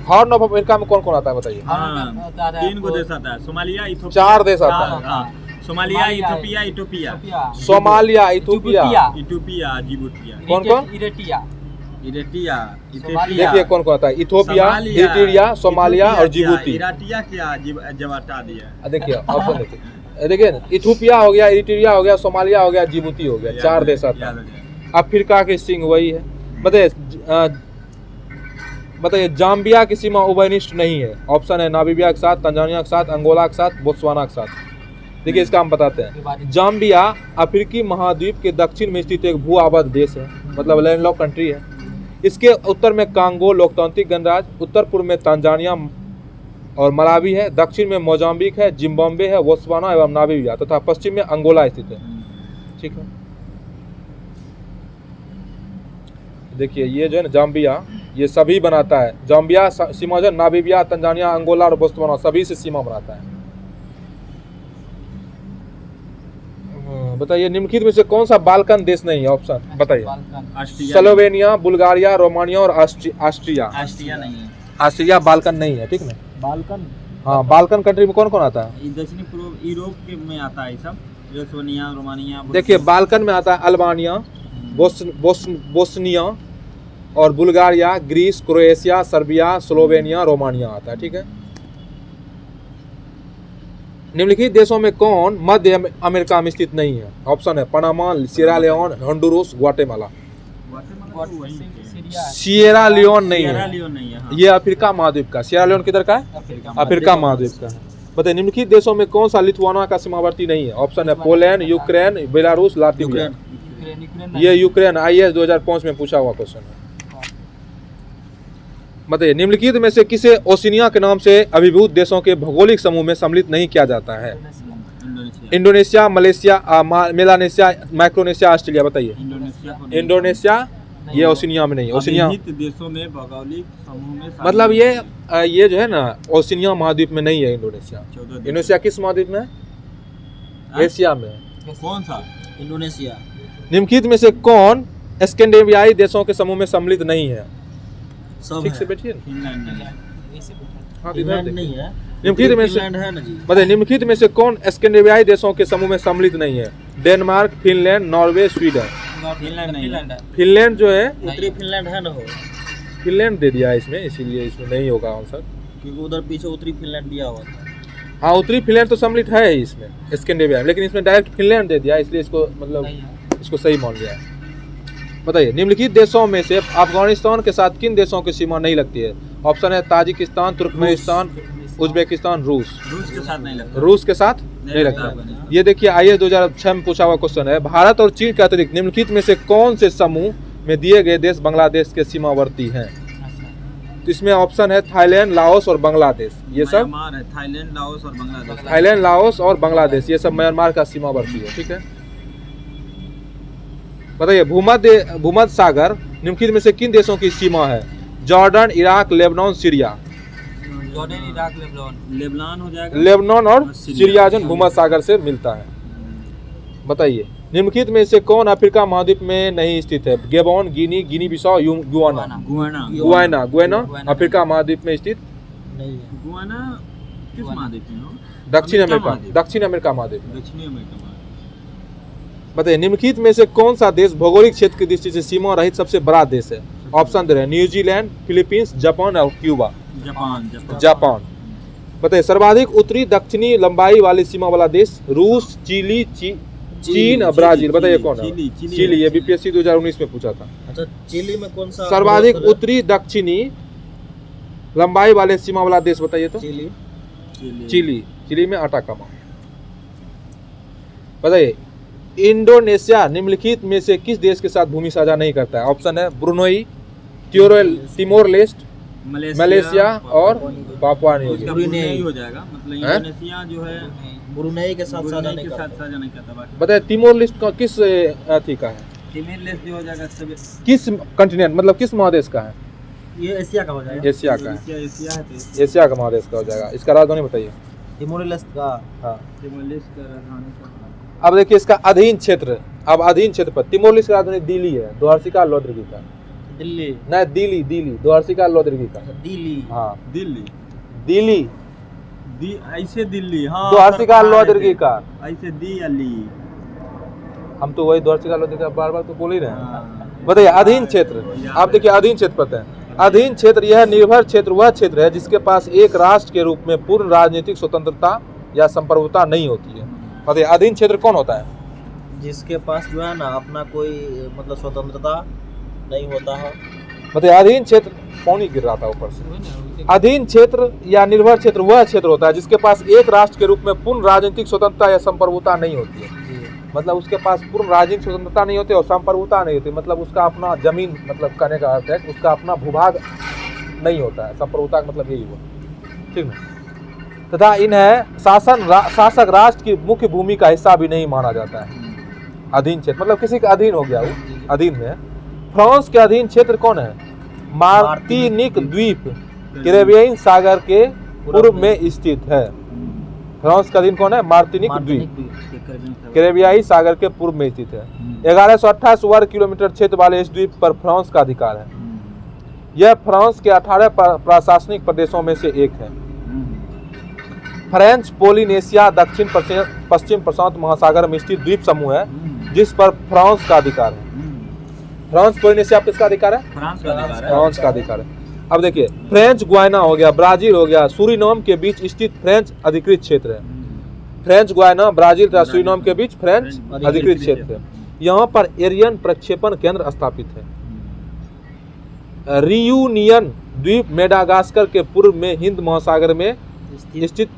A: हॉर्न ऑफ अफ्रीका में कौन कौन आता है? बताइए।
B: हाँ, 3 को देश आता है, सोमालिया, इथोपिया।
A: 4 देश आता है।
B: हाँ, Somalia, Ethiopia, Ethiopia,
A: Somalia, Ethiopia,
B: Ethiopia, Djibouti,
A: कौन कौन?
D: इरेटिया।
B: इरेटिया,
A: देखिए कौन कौन आता है? इथोपिया, इरिट्रिया, सोमालिया और जिबूती।
B: इराटिया क्या जब हटा दिया।
A: देखिए ऑप्शन देखिए ना, इथोपिया हो गया, इरिट्रिया हो गया, सोमालिया हो गया, जिबूती हो गया। 4 देश आता है। अफ्रीका की सिंह वही है। बताइए जाम्बिया की सीमा उभयनिष्ठ नहीं है। ऑप्शन है नामीबिया के साथ, तंजानिया के साथ, अंगोला के साथ, बोत्सवाना के साथ। देखिए इसका हम बताते हैं। जाम्बिया अफ्रीकी महाद्वीप के दक्षिण में स्थित एक भू आबाद देश है, मतलब लैंडलॉक कंट्री है। इसके उत्तर में कांगो लोकतांत्रिक गणराज्य, उत्तर पूर्व में तंजानिया और मलावी है, दक्षिण में मोजाम्बिक है, जिम्बाब्वे है, बोत्सवाना एवं नामीबिया तथा पश्चिम में अंगोला स्थित है। ठीक है, देखिए ये जो है ना जाम्बिया, ये सभी बनाता है। जाम्बिया सीमा जो नामीबिया, तंजानिया, अंगोला और बोत्सवाना सभी से सीमा बनाता है। बताइए निम्नलिखित में से कौन सा बाल्कन देश नहीं है? ऑप्शन बताइए। स्लोवेनिया, बुल्गारिया, रोमानिया और ऑस्ट्रिया।
B: ऑस्ट्रिया नहीं है।
A: ऑस्ट्रिया बाल्कन नहीं है। ठीक ना,
C: बाल्कन।
A: हाँ, बाल्कन कंट्री में कौन कौन आता है?
B: ये दक्षिणी पूर्व यूरोप के में आता है सब, एस्टोनिया, रोमानिया।
A: देखिए बाल्कन में आता है अल्बानिया, बोस्निया और Bulgaria, Greece, Croatia, Serbia, Slovenia, Romania आता है। ठीक है, निम्नलिखित देशों में कौन मध्य अमेरिका में स्थित नहीं है? ऑप्शन है Panama, Sierra Leone, Honduras, Guatemala. Sierra Leone नहीं है,
B: हाँ।
A: ये अफ्रीका महाद्वीप का। सिएरा लियोन किधर का है? अफ्रीका महाद्वीप का है। बताइए निम्नलिखित देशों में कौन सा लिथुआना का सीमावर्ती नहीं है? ऑप्शन है पोलैंड, यूक्रेन, बेलारूस, लातविया। ये यूक्रेन IAS 2005 में पूछा हुआ क्वेश्चन है। बताइए निम्नलिखित में से किसे ओशिनिया के नाम से अभिभूत देशों के भौगोलिक समूह में सम्मिलित नहीं किया जाता है? Indonesia, Malaysia, Melanesia, Micronesia, Australia. बताइए। इंडोनेशिया ये ओशिनिया में नहीं है। ओशिनिया
B: देशों में भौगोलिक समूह में
A: मतलब ये जो है ना ओशिनिया महाद्वीप में नहीं है। इंडोनेशिया इंडोनेशिया किस महाद्वीप में है? एशिया में।
B: कौन सा?
C: इंडोनेशिया।
A: निम्नलिखित में से कौन स्कैंडिनेवियाई देशों के समूह में सम्मिलित नहीं है? ठीक से बैठिए।
B: फिनलैंड नहीं।
A: हाँ,
C: फिनलैंड नहीं है।
A: निम्नलिखित में से
C: फिनलैंड है ना जी।
A: बताइए निम्नलिखित में से कौन स्कैंडिनेवियाई देशों के समूह में सम्मिलित नहीं है? Denmark, Finland, Norway, Sweden.
B: Finland नहीं है।
A: फिनलैंड जो है,
C: उत्तरी फिनलैंड है ना हो,
A: फिनलैंड दे दिया है इसमें, इसीलिए इसमें नहीं होगा आंसर।
C: क्योंकि उधर पीछे उत्तरी फिनलैंड दिया हुआ था।
A: हाँ, उत्तरी फिनलैंड तो सम्मिलित है ही इसमें स्कैंडिनेविया, लेकिन इसमें डायरेक्ट फिनलैंड दे दिया, इसलिए इसको मतलब इसको सही मान लिया है। बताइए निम्नलिखित देशों में से अफगानिस्तान के साथ किन देशों की सीमा नहीं लगती है? ऑप्शन है ताजिकिस्तान, तुर्कमेनिस्तान, उज्बेकिस्तान, रूस।
B: रूस के साथ नहीं लगता।
A: रूस के साथ नहीं लगता। ये देखिए IAS 2006 में पूछा हुआ क्वेश्चन है। भारत और चीन के अतिरिक्त निम्नलिखित में से कौन से समूह में दिए गए देश बांग्लादेश के सीमावर्ती हैं? तो इसमें ऑप्शन है थाईलैंड, लाओस और बांग्लादेश। ये सब
B: म्यांमार है, थाईलैंड, लाओस और बांग्लादेश।
A: थाईलैंड, लाओस और बांग्लादेश ये सब म्यांमार का सीमावर्ती है। ठीक है, बताइए भूमध्य सागर निम्नलिखित में से किन देशों की सीमा है? Jordan, Iraq, Lebanon, Syria.
D: Jordan, Iraq,
B: Lebanon हो जाएगा।
A: लेबनान और सीरिया जो भूमध्य सागर से मिलता है। बताइए निम्नलिखित में से कौन अफ्रीका महाद्वीप में नहीं स्थित है? गेबोन, गिनी, गिनी बिसाओ, गुयाना अफ्रीका महाद्वीप में स्थित
C: नहीं है।
B: गुयाना किस महाद्वीप में हो?
A: दक्षिण अमेरिका महाद्वीप में।
B: दक्षिणी अमेरिका में।
A: बताइए निम्नलिखित में से कौन सा देश भौगोलिक क्षेत्र की दृष्टि से सीमा रहित सबसे बड़ा देश है? ऑप्शन दे रहे हैं न्यूजीलैंड, फिलीपींस, जापान और क्यूबा। जापान। बताइए सर्वाधिक उत्तरी दक्षिणी लंबाई वाली सीमा वाला देश? रूस, चिली, चीन और ब्राजील। बताइए कौन है? चिली। ये BPSC 2019 में पूछा था।
C: अच्छा, चिली में कौन सा
A: सर्वाधिक उत्तरी दक्षिणी लंबाई वाले सीमा वाला देश बताइए तो? चिली में अटाकामा। बताइए इंडोनेशिया निम्नलिखित में से किस देश के साथ भूमि साझा नहीं करता है? ऑप्शन है ब्रुनोई, तिमोर लेस्ट, मलेशिया और पापुआ न्यू गिनी।
B: हो जाएगा मतलब इंडोनेशिया जो है
C: ब्रुनई के साथ साझा नहीं
B: करता।
A: बताइए तिमोर लेस्ट का किस अथी का है?
B: तिमोर लेस्ट जो हो जाएगा
A: किस कंटिनेंट मतलब किस महादेश का है?
C: ये एशिया का हो जाएगा।
A: एशिया का है,
B: एशिया है तो
A: एशिया का महादेश का हो जाएगा। इसका राजधानी बताइए।
C: तिमोर लेस्टे का।
A: हाँ,
B: तिमोर लेस्टे का राजधानी का
A: अब देखिए इसका अधीन क्षेत्र। अब अधीन क्षेत्र पर तिमोर लेस्टे की राजधानी दिल्ली है, द्वारसिका लोद्रगी का।
C: दिल्ली
A: नहीं, दिल्ली, दिल्ली, द्वारसिका लोद्रगी का।
C: दिल्ली
A: हाँ,
B: दिल्ली
A: दिल्ली,
B: ऐसे दिल्ली, हाँ
A: द्वारसिका लोद्रगी का।
B: ऐसे दिल्ली।
A: हम तो वही द्वारसिका लोद्रगी का बार बार तो बोल ही रहे हैं।
B: हाँ।
A: बताइए अधीन क्षेत्र। आप देखिए अधीन क्षेत्र पता है, अधीन क्षेत्र यह निर्भर क्षेत्र वह क्षेत्र है जिसके पास एक राष्ट्र के रूप में पूर्ण राजनीतिक स्वतंत्रता या संप्रभुता नहीं होती है। बताइए अधीन क्षेत्र कौन होता है?
C: जिसके पास जो है ना अपना कोई मतलब स्वतंत्रता नहीं होता है।
A: बताइए अधीन क्षेत्र कौन ही गिर रहा था ऊपर से। अधीन क्षेत्र या निर्भर क्षेत्र वह क्षेत्र होता है जिसके पास एक राष्ट्र के रूप में पूर्ण राजनीतिक स्वतंत्रता या संप्रभुता नहीं होती है। मतलब उसके पास पूर्ण राजनीतिक स्वतंत्रता नहीं होती और संप्रभुता नहीं होती। मतलब उसका अपना जमीन, मतलब कहने का अर्थ है उसका अपना भूभाग नहीं होता है। संप्रभुता का मतलब यही हुआ, ठीक ना। तथा इन्हें शासक राष्ट्र की मुख्य भूमि का हिस्सा भी नहीं माना जाता है। अधीन क्षेत्र मतलब किसी का अधीन हो गया, वो अधीन में है। फ्रांस के अधीन क्षेत्र कौन है? मार्टिनिक द्वीप कैरेबियन सागर के पूर्व में स्थित है। फ्रांस का अधीन कौन है? मार्टिनिक द्वीप कैरेबियाई सागर के पूर्व में स्थित है। 1128 वर्ग किलोमीटर क्षेत्र वाले इस द्वीप पर फ्रांस का अधिकार है। यह फ्रांस के 18 प्रशासनिक प्रदेशों में से एक है। फ्रेंच पोलिनेशिया दक्षिण पश्चिम प्रशांत महासागर में स्थित द्वीप समूह है जिस पर फ्रांस का अधिकार है। फ्रांस पोलिनेशिया किसका अधिकार है?
B: फ्रांस का अधिकार है।
A: फ्रांस का अधिकार है। अब देखिए फ्रेंच गुयाना हो गया, ब्राजील हो गया, सूरीनाम के बीच स्थित फ्रेंच अधिकृत क्षेत्र है। फ्रेंच गुयाना, ब्राजील तथा सूरीनाम के बीच फ्रेंच अधिकृत क्षेत्र है। यहाँ पर एरियन प्रक्षेपण केंद्र स्थापित है। रियूनियन द्वीप मेडागास्कर के पूर्व में हिंद महासागर में स्थित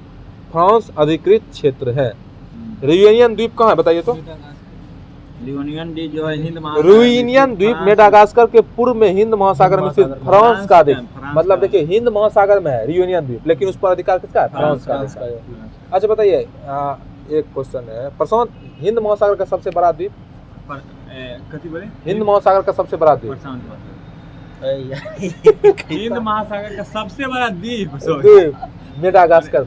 A: फ्रांस अधिकृत क्षेत्र है। रियूनियन द्वीप कहाँ है बताइए तो?
B: रियूनियन द्वीप जो है हिंद
A: रियूनियन द्वीप मेडागास्कर के पूर्व में हिंद महासागर में स्थित फ्रांस का अधिकार। मतलब देखिए हिंद महासागर में है रियूनियन द्वीप, लेकिन उस पर अधिकार किसका है? फ्रांस का अधिकार। अच्छा बताइए एक क्वेश्चन है, प्रशांत हिंद महासागर का सबसे बड़ा द्वीप?
B: कथी बोले?
A: हिंद महासागर का सबसे बड़ा द्वीप?
B: हिंद महासागर का सबसे बड़ा द्वीप
A: मेडागास्कर।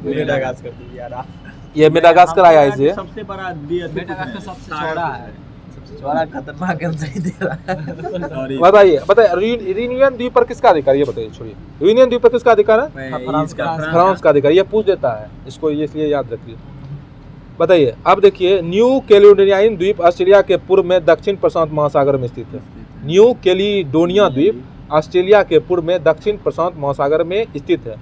A: ये मेडागास्कर आया इसे।
B: सबसे बड़ा द्वीप
D: मेडागास्कर सबसे छोटा है, सबसे बड़ा खतरनाक आंसर ही दे रहा है।
A: बताइए रियूनियन द्वीप पर किसका अधिकार? ये बताइए, छोड़िए। रियूनियन द्वीप पर किसका अधिकार है? फ्रांस का अधिकार। ये पूछ देता है इसको, इसलिए याद रखिए। बताइए अब देखिए न्यू कैलिडोनियन द्वीप ऑस्ट्रेलिया के पूर्व में दक्षिण प्रशांत महासागर में स्थित है। न्यू कैलिडोनिया द्वीप ऑस्ट्रेलिया के पूर्व में दक्षिण प्रशांत महासागर में स्थित है।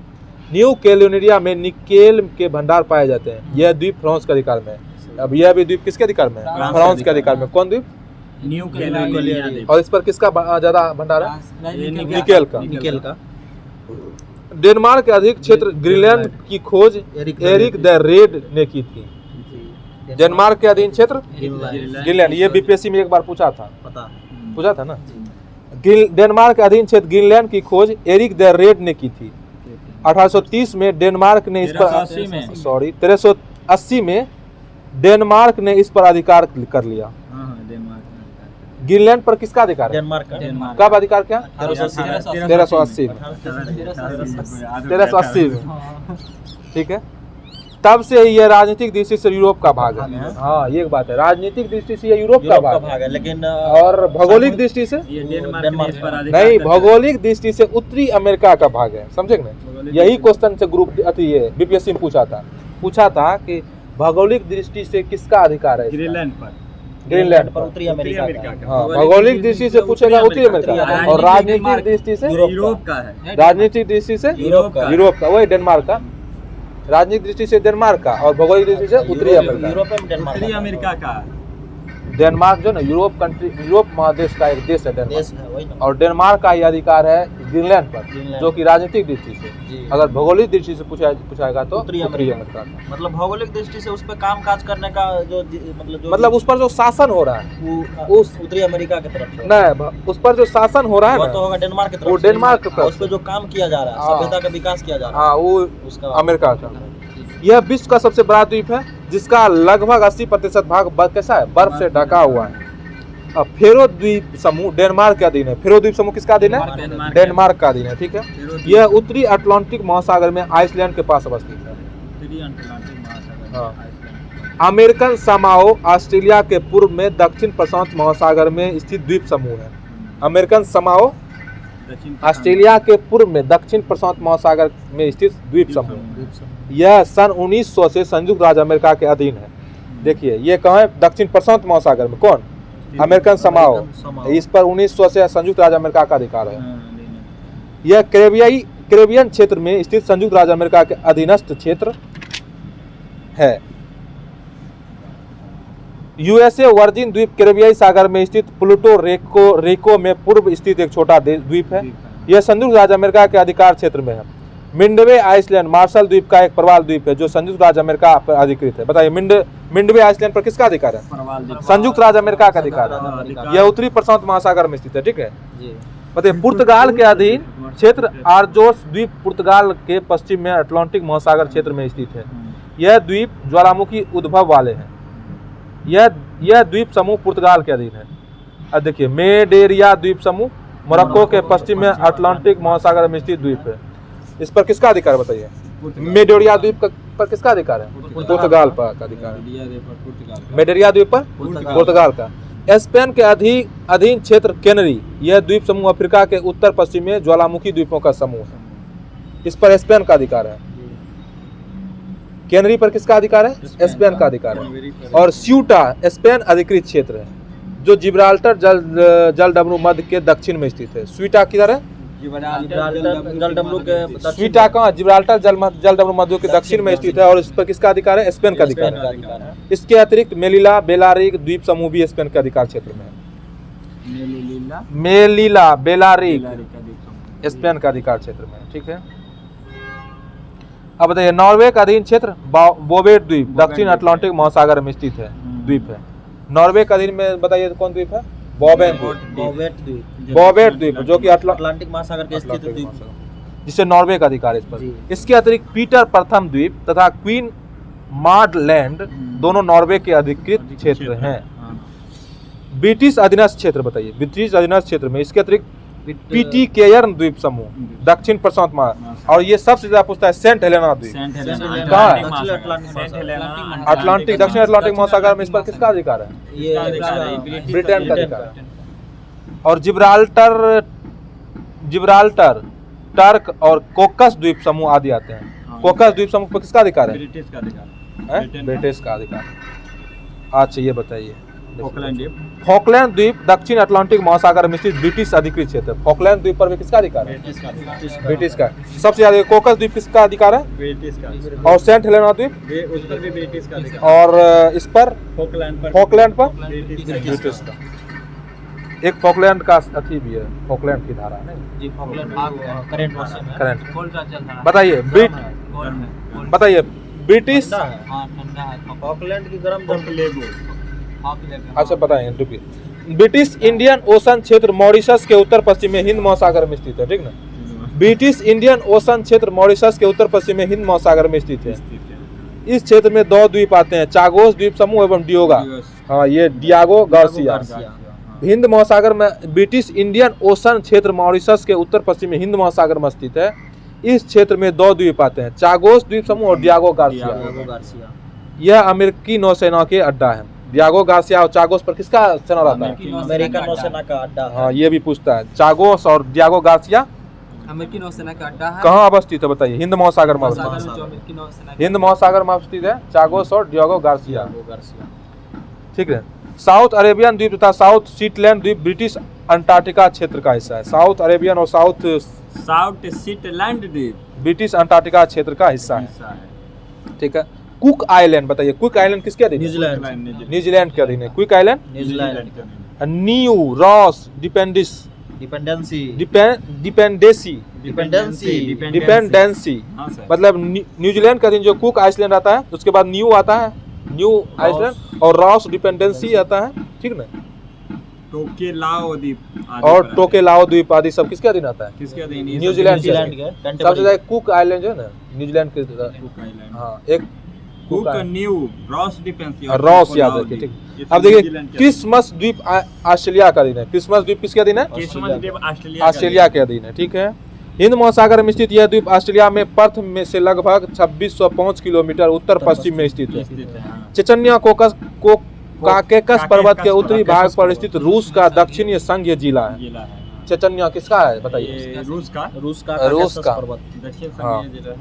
A: न्यू कैलिडोनिया में निकेल के भंडार पाए जाते हैं। यह द्वीप फ्रांस के अधिकार में है। अब यह भी द्वीप किसके अधिकार में है? फ्रांस के अधिकार में। कौन द्वीप?
B: New Caledonia.
A: और इस पर किसका ज्यादा भंडार है? निकेल का। डेनमार्क के अधिक क्षेत्र ग्रीनलैंड की खोज एरिक द रेड ने की थी। डेनमार्क के अधीन क्षेत्र ग्रीनलैंड। ये बीपीएससी में एक बार पूछा था ना। डेनमार्क के अधीन क्षेत्र ग्रीनलैंड की खोज एरिक द रेड ने की थी। 1830 में डेनमार्क ने इस पर 1380 में डेनमार्क ने इस पर अधिकार कर लिया। ग्रीनलैंड पर किसका अधिकार है?
C: डेनमार्क का।
A: कब अधिकार क्या? 1380 में। ठीक है, तब से यह राजनीतिक दृष्टि से यूरोप का भाग है। हाँ ये एक बात है, राजनीतिक दृष्टि से यह यूरोप का भाग है, लेकिन और भौगोलिक दृष्टि से नहीं, भौगोलिक दृष्टि से उत्तरी अमेरिका का भाग है। समझे ना? यही क्वेश्चन से ग्रुप ये बीपीएससी में पूछा था कि भौगोलिक दृष्टि से किसका अधिकार है?
B: ग्रीनलैंड
C: पर उत्तरी अमेरिका का।
A: हाँ भौगोलिक दृष्टि से पूछेगा उत्तरी अमेरिका, और राजनीतिक दृष्टि से
B: यूरोप का है।
A: राजनीतिक दृष्टि से यूरोप का, वही डेनमार्क का। राजनीतिक दृष्टि से डेनमार्क का और भौगोलिक दृष्टि से उत्तरी अमेरिका।
B: उत्तरी अमेरिका का।
A: डेनमार्क जो ना यूरोप महादेश का एक देश है डेनमार्क, और डेनमार्क का ही अधिकार है ग्रीनलैंड पर, जो कि राजनीतिक दृष्टि से। अगर भौगोलिक दृष्टि से पूछाएगा तो उत्तरी अमेरिका।
C: मतलब भौगोलिक दृष्टि से उस पर काम काज करने का जो
A: मतलब उस पर जो शासन हो रहा है
C: उस उत्तरी अमेरिका की तरफ से
A: नहीं, उस पर जो शासन हो रहा है
C: वो तो होगा डेनमार्क की तरफ।
A: वो डेनमार्क की तरफ।
C: उस पर जो काम किया जा रहा है, सभ्यता का विकास किया जा रहा है,
A: हाँ वो
C: उसका
A: अमेरिका का। यह विश्व का सबसे बड़ा द्वीप है जिसका लगभग 80% भाग कैसा है? बर्फ से ढका हुआ है। अब फेरो द्वीप समूह डेनमार्क के अधीन है। फेरो द्वीप समूह किसका अधीन है? डेनमार्क का अधीन है, ठीक है। यह उत्तरी अटलांटिक महासागर में आइसलैंड के पास अवस्थित है। हाँ। अमेरिकन समाओ ऑस्ट्रेलिया के पूर्व में दक्षिण प्रशांत महासागर में स्थित द्वीप समूह है। अमेरिकन समाओ ऑस्ट्रेलिया के पूर्व में दक्षिण प्रशांत महासागर में स्थित द्वीप समूह। यह सन 1900 से संयुक्त राज्य अमेरिका के अधीन है। देखिए ये कहाँ है? दक्षिण प्रशांत महासागर में। कौन? अमेरिकन समाओ। इस पर 1900 से संयुक्त राज्य अमेरिका का अधिकार है। यह कैरेबियन क्षेत्र में स्थित संयुक्त राज्य अमेरिका के अधीनस्थ क्षेत्र है। यूएसए वर्जिन द्वीप कैरेबियाई सागर में स्थित प्लूटो रिको में पूर्व स्थित एक छोटा द्वीप है। यह संयुक्त राज्य अमेरिका के अधिकार क्षेत्र में है। मिंडवे आइसलैंड मार्शल द्वीप का एक प्रवाल द्वीप है जो संयुक्त राज्य अमेरिका पर अधिकृत है। बताइए मिंडवे आइसलैंड पर किसका अधिकार है? संयुक्त राज्य अमेरिका का अधिकार है। यह उत्तरी प्रशांत महासागर में स्थित है, ठीक है। बताइए पुर्तगाल के अधीन क्षेत्र आर्जोस द्वीप पुर्तगाल के पश्चिम में अटलांटिक महासागर क्षेत्र में स्थित है। यह द्वीप ज्वालामुखी उद्भव वाले हैं। यह द्वीप समूह पुर्तगाल के अधीन है। अब देखिए मेडेरिया द्वीप समूह मोरक्को के पश्चिम में अटलांटिक महासागर में स्थित द्वीप है। इस पर किसका अधिकार बताइए? मेडेरिया द्वीप पर किसका अधिकार है? पुर्तगाल पर का अधिकार है। मेडेरिया द्वीप पर पुर्तगाल का। स्पेन के अधीन क्षेत्र कैनरी। यह द्वीप समूह अफ्रीका के उत्तर पश्चिम में ज्वालामुखी द्वीपों का समूह है। इस पर स्पेन का अधिकार है। कैनरी पर किसका अधिकार है? स्पेन का अधिकार है। और स्यूटा स्पेन अधिकृत क्षेत्र है जो जिब्राल्टर जलडमरू मध्य के दक्षिण में स्थित है। स्यूटा किधर है? स्यूटा कहाँ? जिब्राल्टर जलडमरू मध्य के दक्षिण में स्थित है। और इस पर किसका अधिकार है? स्पेन का अधिकार है। इसके अतिरिक्त मेलिला बेलारिक द्वीप समूह भी स्पेन के अधिकार क्षेत्र में है। मेलिला बेलारिक स्पेन का अधिकार क्षेत्र में है, ठीक है। अब बताइए नॉर्वे का अधीन क्षेत्र बोवेट द्वीप दक्षिण अटलांटिक महासागर में स्थित है, द्वीप है। नॉर्वे का अधीन में बताइए कौन द्वीप है? बोवेट द्वीप जो कि अटलांटिक महासागर के स्थित द्वीप है, जिससे नॉर्वे का अधिकार है इस पर। इसके अतिरिक्त पीटर प्रथम द्वीप तथा क्वीन माड लैंड दोनों नॉर्वे के अधिकृत क्षेत्र हैं। ब्रिटिश अधीनस्थ क्षेत्र बताइए। ब्रिटिश अधीनस्थ क्षेत्र में इसके अतिरिक्त पिटिकेयर्न द्वीप समूह दक्षिण प्रशांत महासागर। और ये सबसे ज्यादा पूछता है सेंट हेलेना द्वीप कहाँ है? अटलांटिक दक्षिण अटलांटिक महासागर में। इस पर किसका अधिकार है? ब्रिटेन का अधिकार है। और जिब्राल्टर टर्क और कोकस द्वीप समूह आदि आते हैं। कोकस द्वीप समूह पर किसका अधिकार है? ब्रिटिश का अधिकार। अच्छा ये बताइए फॉकलैंड द्वीप दक्षिण अटलांटिक महासागर में स्थित ब्रिटिश अधिकृत क्षेत्र। फॉकलैंड द्वीप पर भी किसका अधिकार है? ब्रिटिश का। सबसे ज्यादा कोकस द्वीप किसका अधिकार है? ब्रिटिश का। और सेंट हेलेना द्वीप उस पर भी ब्रिटिश का अधिकार। और इस पर फॉकलैंड पर ब्रिटिश का। एक फॉकलैंड का अथी भी है, फॉकलैंड की धारा है जी। करंट बताइए ब्रिटिश
C: फॉकलैंड की गर्म
A: अच्छा बताएंगे। ब्रिटिश इंडियन ओशन क्षेत्र मॉरिशस के उत्तर पश्चिम में हिंद महासागर में स्थित है, ठीक ना। ब्रिटिश इंडियन ओशन क्षेत्र मॉरिशस के उत्तर पश्चिम में हिंद महासागर में स्थित है। इस क्षेत्र में दो द्वीप आते हैं, चागोस द्वीप समूह एवं डियोगा। हाँ ये डियागो गार्सिया। हिंद महासागर में ब्रिटिश इंडियन ओशन क्षेत्र मॉरिशस के उत्तर पश्चिम में हिंद महासागर में स्थित है। इस क्षेत्र में दो द्वीप आते हैं, चागोस द्वीप समूह और डियागो गार्सिया। यह अमेरिकी नौसेना के अड्डा है। डियागो गार्सिया और चागोस पर किसका सेना रहता है?
C: अमेरिकन नौसेना का अड्डा।
A: हाँ ये भी पूछता है। चागोस और डियागो गार्सिया
D: अमेरिकी नौसेना का अड्डा है।
A: कहाँ अवस्थित है बताइए? हिंद महासागर में अवस्थित। हिंद महासागर में अवस्थित है चागोस और डियागो गार्सिया, ठीक है। साउथ अरेबियन द्वीप तथा साउथ शीटलैंड द्वीप ब्रिटिश अंटार्कटिका क्षेत्र का हिस्सा है। साउथ अरेबियन और साउथ
B: शीटलैंड द्वीप
A: ब्रिटिश अंटार्कटिका क्षेत्र का हिस्सा है, ठीक है। कुक आइलैंड बताइए। कुक आइलैंड किसके अधीन? न्यूजीलैंड के अधीन है cook island. New Ross dependency मतलब न्यूजीलैंड का अधीन जो कुक आइलैंड आता है, उसके बाद न्यू आता है, न्यू आइलैंड और रॉस डिपेंडेंसी आता है, ठीक ना।
B: टोकेलाओ द्वीप
A: और टोकेलाओ द्वीप आदि सब किसके अधीन आता है?
B: किसके अधीन?
A: न्यूजीलैंड के। सबसे ज्यादा कुक आइलैंड जो है ना न्यूजीलैंड के। हाँ
B: cook new Ross defence
A: Ross याद रखिए, ठीक। अब देखिए क्रिसमस द्वीप ऑस्ट्रेलिया का दिन है। क्रिसमस द्वीप किसके दिन है? ऑस्ट्रेलिया के दिन है, ठीक है। हिंद महासागर में स्थित यह द्वीप ऑस्ट्रेलिया में पर्थ में से लगभग 2605 किलोमीटर उत्तर पश्चिम में स्थित है। चेचन्या काकेकस पर्वत के उत्तरी भाग पर स्थित रूस का दक्षिणी संघीय जिला है। चेचन्या किसका है बताइए?
B: रूस का दक्षिण
A: हाँ।
B: संघीय जिला है।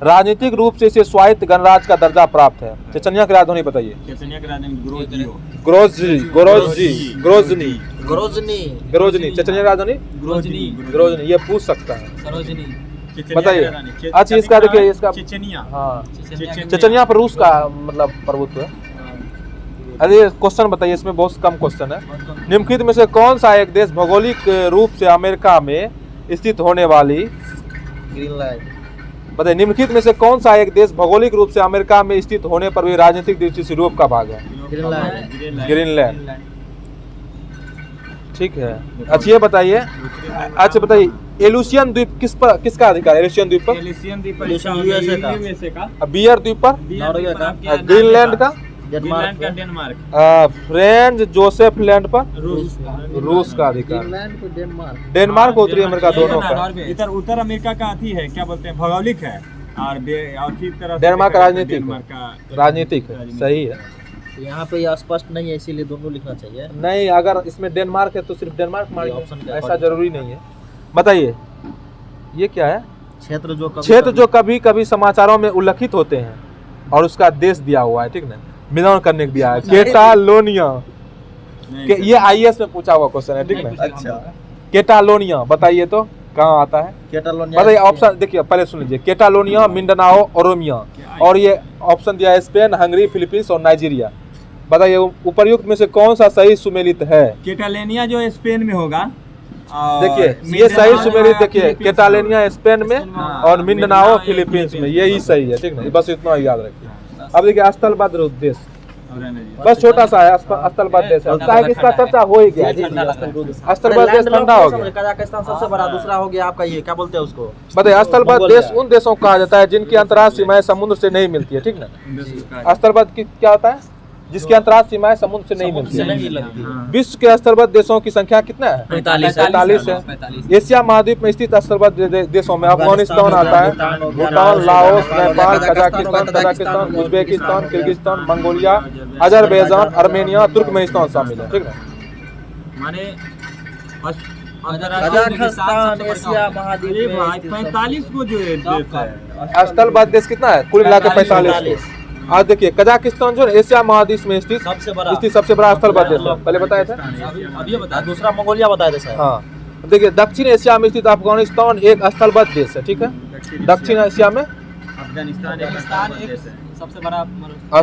A: राजनीतिक रूप से इसे स्वायत्त गणराज्य का दर्जा प्राप्त है। चेचन्या की राजधानी बताइए?
B: चेचन्या की राजधानी
A: ग्रोजनी। चेचन्या की राजधानी ग्रोजनी। ये पूछ सकता है, बताइए। अच्छा इसका देखिए, इसका हाँ चेचन्या पर रूस का मतलब प्रभुत्व है। अरे क्वेश्चन बताइए, इसमें बहुत कम क्वेश्चन है। निम्नलिखित में से कौन सा एक देश भौगोलिक रूप से अमेरिका में स्थित होने वाली
C: ग्रीनलैंड।
A: बताइए, निम्नलिखित में से कौन सा एक देश भौगोलिक रूप से अमेरिका में स्थित होने पर भी राजनीतिक दृष्टि से यूरोप का भाग है? ग्रीनलैंड, ठीक है। अच्छा ये बताइए, अच्छा बताइए एलुसियन द्वीप किसका अधिकार है? एलुसियन द्वीप पर बियर द्वीप पर ग्रीनलैंड का, फ्रेंच जोसेफ लैंड पर रूस का अधिकार। डेनमार्क उत्तरी अमेरिका दोनों का।
B: इधर उत्तर अमेरिका का अथी है, क्या बोलते हैं, भौगोलिक है, और तरह
A: डेनमार्क का राजनीतिक है, सही है।
C: यहाँ पे ये स्पष्ट नहीं है, इसीलिए दोनों लिखना चाहिए।
A: नहीं, अगर इसमें डेनमार्क है तो सिर्फ डेनमार्क मार्क, ऐसा जरूरी नहीं है। बताइए ये क्या है? क्षेत्र जो कभी कभी समाचारों में उल्लेखित होते हैं और उसका देश दिया हुआ है, ठीक ना, मिलान करने के दिया है। कैटालोनिया, ये आईएएस में पूछा हुआ क्वेश्चन है, ठीक ना।
C: अच्छा,
A: कैटालोनिया बताइए तो कहाँ आता है?
C: कैटालोनिया
A: बताइए ऑप्शन, देखिए पहले सुन लीजिए। कैटालोनिया, मिंडानाओ, ओरोमिया, और ये ऑप्शन दिया है स्पेन, हंगरी, फिलीपींस और नाइजीरिया। बताइए उपर्युक्त में से कौन सा सही सुमेलित है?
B: कैटालोनिया जो स्पेन में होगा।
A: देखिए ये सही सुमेलित, देखिए कैटालोनिया स्पेन में और मिंडानाओ फिलीपींस में, यही सही है, ठीक ना। बस इतना याद रखिए। अब देखिए स्थलबद्ध देश, बस छोटा सा है स्थलबद्ध देश, लगता है कि इसका चर्चा हो ही गया। स्थलबद्ध देश ठंडा हो गया।
C: कजाकिस्तान सबसे बड़ा, दूसरा हो गया आपका ये क्या बोलते हैं उसको?
A: बताइए स्थलबद्ध देश उन देशों को कहा जाता है जिनकी अंतर्राष्ट्रीय सीमाएं समुद्र से नहीं मिलती है, ठीक ना। स्थलबद्ध क्या होता है? जिसकी अंतर्राष्ट्रीय सीमाएं समुद्र से नहीं मिलती है। विश्व के स्थलबद्ध देशों की संख्या कितना है? 45 है। एशिया महाद्वीप में स्थित स्थलबद्ध देशों में अफगानिस्तान आता है, Bhutan, Laos, Nepal, Kazakhstan, Uzbekistan, Kyrgyzstan, Mongolia, Azerbaijan, Armenia, Turkmenistan शामिल है, ठीक है।
C: कजाकिस्तान एशिया महाद्वीप में
B: 45 को जो देश है।
A: स्थलबद्ध देश कितना है? कुल मिलाकर 45। आज देखिए कजाकिस्तान जो एशिया महाद्वीप में स्थित सबसे बड़ा स्थलबद्ध देश है। पहले बताया था,
C: अब ये बता, दूसरा मंगोलिया बताया था सर।
A: हाँ देखिए दक्षिण एशिया में स्थित अफगानिस्तान एक स्थलबद्ध देश है, ठीक है। दक्षिण एशिया में
B: अफगानिस्तान
D: सबसे बड़ा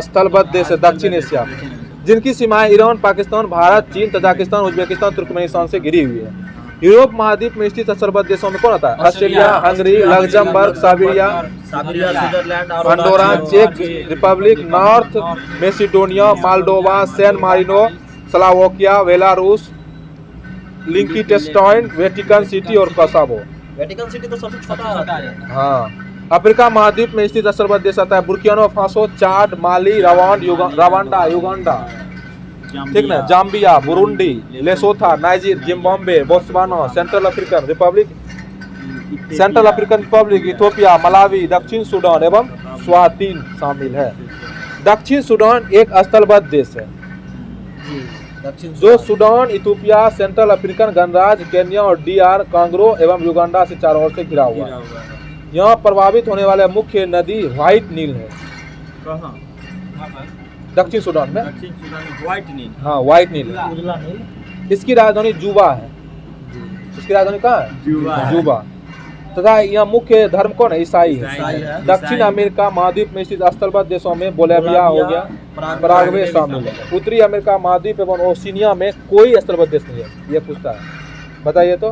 A: स्थलबद्ध देश है दक्षिण एशिया में, जिनकी सीमाएं ईरान, पाकिस्तान, भारत, चीन, तजाकिस्तान, उज्बेकिस्तान, तुर्कमेनिस्तान से घिरी हुई है। यूरोप महाद्वीप में स्थित स्थलबद्ध देशों में कौन आता है? Australia, Hungary, Luxembourg, Siberia,
C: Switzerland,
A: Andorra, चेक Republic, North Macedonia, Moldova, San Marino, Slovakia, Belarus, Liechtenstein, Vatican City और कोसोवो।
C: वेटिकन सिटी तो सबसे छोटा है।
A: हाँ, अफ्रीका महाद्वीप में स्थित स्थलबद्ध देश आता है Burkina Faso, Chad, Mali, Rwanda, Uganda, ठीक ना, Zambia, Burundi, Lesotho, Niger, Zimbabwe, Botswana, Central African Republic, Ethiopia, Malawi, दक्षिण सूडान एवं स्वातीन शामिल है। दक्षिण सूडान एक स्थलबद्ध देश है जो सूडान, इथियोपिया, सेंट्रल अफ्रीकन गणराज्य, केन्या और DR कांगो एवं युगांडा से चारों ओर से घिरा हुआ है। यहाँ प्रभावित होने वाले मुख्य नदी व्हाइट नील है। दक्षिण सूडान में
B: व्हाइट नील,
A: हाँ व्हाइट नील है। इसकी राजधानी जुबा है। इसकी राजधानी कहाँ है? जुबा। तथा यह मुख्य धर्म कौन है? ईसाई है। दक्षिण अमेरिका महाद्वीप में स्थित स्थलबद्ध देशों में बोलिविया हो गया, पराग्वे शामिल है। उत्तरी अमेरिका महाद्वीप एवं ओशिनिया में कोई स्थलबद्ध देश नहीं है। ये पूछता है, बताइए तो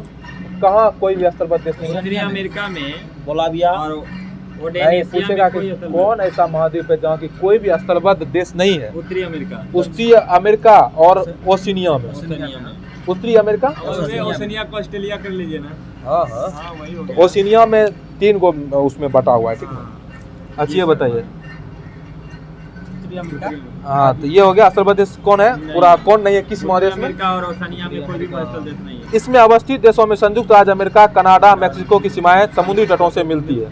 A: कहाँ कोई भी स्थलबद्ध देश नहीं है?
B: उत्तरी अमेरिका में
C: बोलिविया
B: और
A: पूछेगा कि कौन ऐसा महाद्वीप है जहाँ की कोई भी स्थलबद्ध देश नहीं है?
B: उत्तरी अमेरिका,
A: उत्तरी अमेरिका और ओशिनिया में। उत्तरी अमेरिका,
B: ओशिनिया को ऑस्ट्रेलिया कर लीजिए ना।
A: हाँ
B: हाँ वही हो गया।
A: ओशिनिया में 3 गो उसमें बटा हुआ है, ठीक है। अच्छा ये बताइए
D: उत्तरी अमेरिका।
A: हाँ, तो ये हो गया स्थलबद्ध देश कौन है, पूरा कौन नहीं है, किस महादेश में।
B: अमेरिका और ओशनिया में कोई भी स्थल देश नहीं है।
A: इसमें अवस्थित देशों में संयुक्त राज्य अमेरिका, कनाडा, मैक्सिको की सीमाएं समुद्री तटों से मिलती है।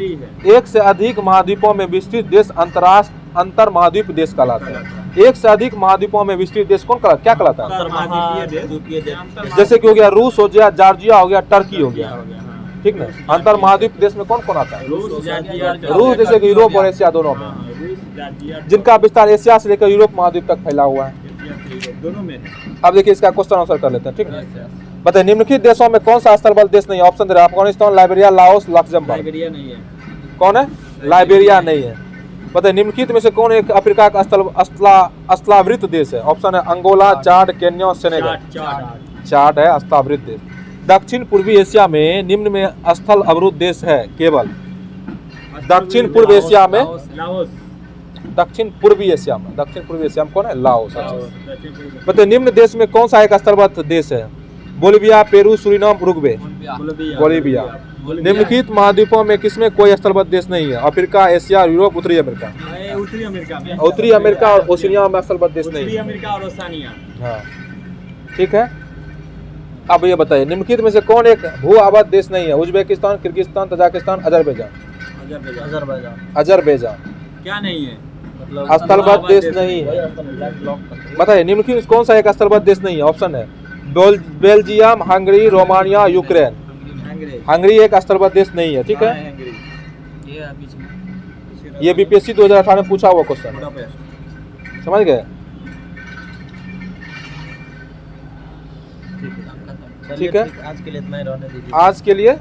A: एक से अधिक महाद्वीपों में विस्तृत देश अंतर महाद्वीप देश कहलाता है। एक से अधिक महाद्वीपों में विस्तृत देश कौन कहलाता, क्या कहलाता है?
B: अंतर्महाद्वीपीय देश।
A: जैसे कि हो गया रूस हो गया, जॉर्जिया हो गया, टर्की हो गया, ठीक ना। अंतर महाद्वीप देश में कौन कौन आता है? रूस, जैसे कि यूरोप और एशिया दोनों में, जिनका विस्तार एशिया से लेकर यूरोप महाद्वीप तक फैला हुआ है,
B: दोनों में।
A: अब देखिए इसका क्वेश्चन आंसर कर लेते हैं, ठीक है। बताइए निम्नलिखित देशों में कौन सा स्थलबद्ध देश नहीं है? ऑप्शन दे रहे हैं, Afghanistan, Liberia, Laos, Luxembourg.
B: Liberia नहीं है।
A: कौन है? लाइबेरिया नहीं है। बताइए निम्नलिखित में से कौन एक अफ्रीका का स्थलावृत देश है? ऑप्शन है अंगोला, चाड, केन्या, सेनेगल। चाड है स्थलावृत देश। दक्षिण पूर्वी एशिया में निम्न में स्थल अवरुद्ध देश है केवल। दक्षिण पूर्व एशिया में, दक्षिण पूर्वी एशिया में कौन है? लाओस। बताइए निम्न देश में कौन सा एक स्थलबद्ध देश है? Bolivia, Peru, Suriname, Uruguay. Bolivia. निम्नलिखित महाद्वीपों में किसमें कोई स्थलबद्ध देश नहीं है? अफ्रीका, एशिया, यूरोप, उत्तरी अमेरिका।
B: उत्तरी अमेरिका में।
A: उत्तरी अमेरिका और ओशिनिया में स्थलबद्ध देश नहीं
B: उत्तरी
A: है।
B: अमेरिका और ओशिनिया।
A: हाँ, ठीक है। अब ये बताइए निम्नलिखित में से कौन एक भू आबाद देश नहीं है? Uzbekistan, Kyrgyzstan, Tajikistan, Azerbaijan.
B: क्या नहीं है?
A: स्थलबद्ध देश नहीं है। बताइए निम्नलिखित में कौन सा एक स्थलबद्ध देश नहीं है? ऑप्शन है Belgium, Hungary, Romania, Ukraine. Hungary एक स्थलबद्ध देश नहीं है, ठीक है। ये बीपीएससी 2018 में पूछा हुआ क्वेश्चन है, समझ गए? ठीक है,
C: आज के लिए इतना ही रहने दीजिए।
A: आज के लिए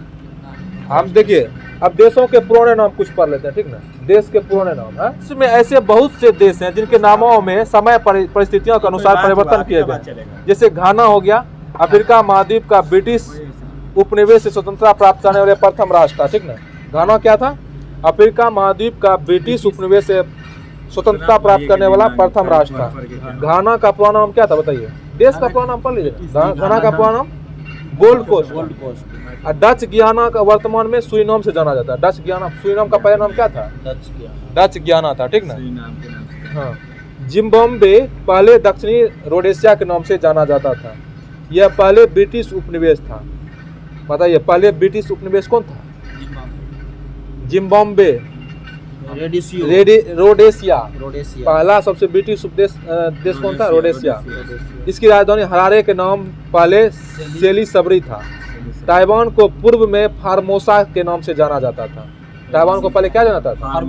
A: हम देखिए अब देशों के पुराने नाम कुछ पढ़ लेते हैं, ठीक ना। देश के पुराने नाम है, इसमें ऐसे बहुत से देश हैं जिनके नामों में समय परिस्थितियों के अनुसार परिवर्तन किए गए। जैसे घाना हो गया, अफ्रीका महाद्वीप का ब्रिटिश उपनिवेश से स्वतंत्रता प्राप्त करने वाले प्रथम राष्ट्र था, ठीक ना। घाना क्या था? अफ्रीका महाद्वीप का ब्रिटिश उपनिवेश से स्वतंत्रता प्राप्त करने वाला प्रथम राष्ट्र था। घाना का पूरा नाम क्या था बताइए? देश का पूरा नाम पढ़ लीजिए। घाना का पूरा नाम गोल्ड कोस्ट। डच गियाना का वर्तमान में सूरीनाम से जाना जाता है। डच गियाना, सूरीनाम का पहला नाम क्या था? डच गियाना था, ठीक ना। हाँ, जिम्बाब्वे पहले दक्षिणी रोडेशिया के नाम से जाना जाता था। यह पहले ब्रिटिश उपनिवेश था। बताइए पहले ब्रिटिश उपनिवेश कौन था? Zimbabwe, Rhodesia. पहला सबसे ब्रिटिश देश कौन था? रोडेशिया। इसकी राजधानी हरारे के नाम पहले सेली सबरी था। ताइवान को पूर्व में फार्मोसा के नाम से जाना जाता था। ताइवान को पहले क्या जाना जाता था?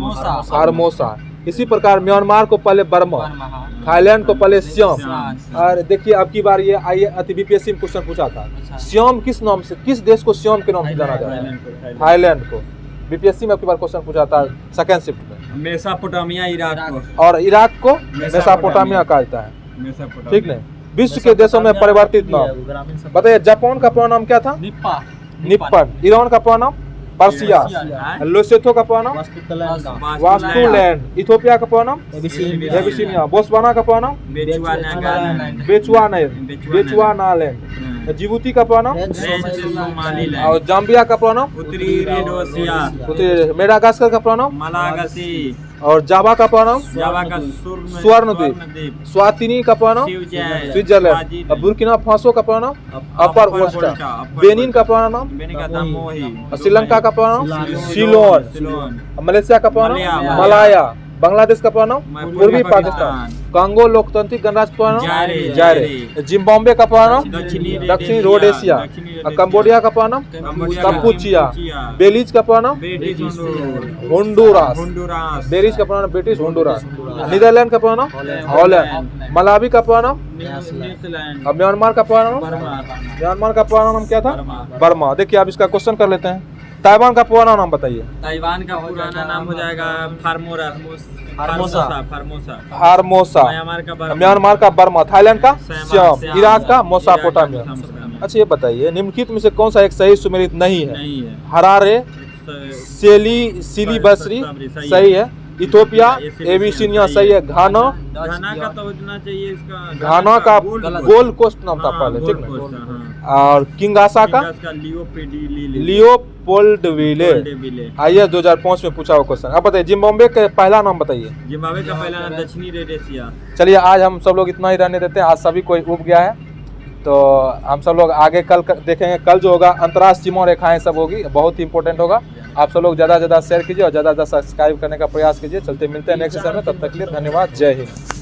A: फार्मोसा। इसी प्रकार म्यांमार को पहले बर्मा, थाईलैंड को पहले सियाम। और देखिए अब की बार ये आईए बीपीएससी में क्वेश्चन पूछा था, सियाम किस नाम से, किस देश को सियाम के नाम से जाना जाता है? थाईलैंड को। बीपीएससी में अब की बार क्वेश्चन पूछा था सेकंड शिफ्ट में।
B: मेसोपोटामिया इराक को,
A: और इराक को मेसोपोटामिया कहा जाता है, ठीक नहीं। विश्व के देशों में परिवर्तित नाम बताइए। जापान का पूरा नाम क्या था? निप्पन। ईरान का पूरा नाम? पर्सिया। लोसेथो का पूरा नाम? वास्तुलैंड। इथियोपिया का पूरा नाम? एबिसिनिया। बोत्सवाना का पूरा नाम? बेचुआनालैंड। जिबूती का पूरा नाम? और जाम्बिया का पूरा नाम? उत्तरी। मेडागास्कर का पूरा नाम?
B: मलागासी।
A: और जावा का पूरा नाम?
B: स्वर्ण द्वीप।
A: स्वातिनी का पूरा नाम? स्विट्जरलैंड। बुर्किना फासो का पूरा नाम? अपर वोल्टा। बेनिन का पूरा नाम? श्रीलंका का पूरा नाम? सीलोन। मलेशिया का पूरा नाम? मलाया। बांग्लादेश का पूरा नाम? पूर्वी पाकिस्तान। कांगो लोकतांत्रिक गणराज्य का पूरा नाम? जायरे। जिम्बाब्वे का पूरा नाम? दक्षिणी रोडेशिया। कंबोडिया का पूरा नाम? कम्पुचिया। बेलीज का पूरा नाम? होंडुरास। बेलीज का पूरा नाम ब्रिटिश होंडुरास। नीदरलैंड का पूरा नाम? हॉलैंड। मलावी का पूरा नाम? अब म्यांमार का पूरा नाम? म्यांमार का पूरा नाम क्या था? बर्मा। देखिए आप इसका क्वेश्चन कर लेते हैं। ताइवान का पुराना नाम बताइए।
B: ताइवान का पुराना नाम हो जाएगा
A: फार्मोसा। म्यांमार का बर्मा। थाईलैंड का सियाम। इराक का मेसोपोटामिया। अच्छा ये बताइए निम्नलिखित में से कौन सा एक सही सुमेलित नहीं है? हरारे, सिलीबसरी सही है। इथियोपिया, एबिसिनिया सही है। घाना
B: का तो उतना चाहिए इसका।
A: घाना का गोल्ड कोस्ट नाम था पहले, ठीक है। और किंगासा का लियोपोल्डविले IAS 2005 में पूछा हुआ क्वेश्चन। अब बताइए जिम्बाब्वे का पहला नाम बताइए।
B: जिम्बाब्वे का पहला नाम दक्षिणी रोडेशिया।
A: चलिए आज हम सब लोग इतना ही रहने देते हैं, आज सभी कोई उब गया है, तो हम सब लोग आगे कल देखेंगे। कल जो होगा अंतर्राष्ट्रीय सीमा रेखाएं सब होगी, बहुत ही इंपॉर्टेंट होगा। आप सब लोग ज़्यादा से ज़्यादा शेयर कीजिए और ज़्यादा से ज़्यादा सब्सक्राइब करने का प्रयास कीजिए। चलते मिलते हैं नेक्स्ट सेशन में, तब तक के लिए धन्यवाद, जय हिंद।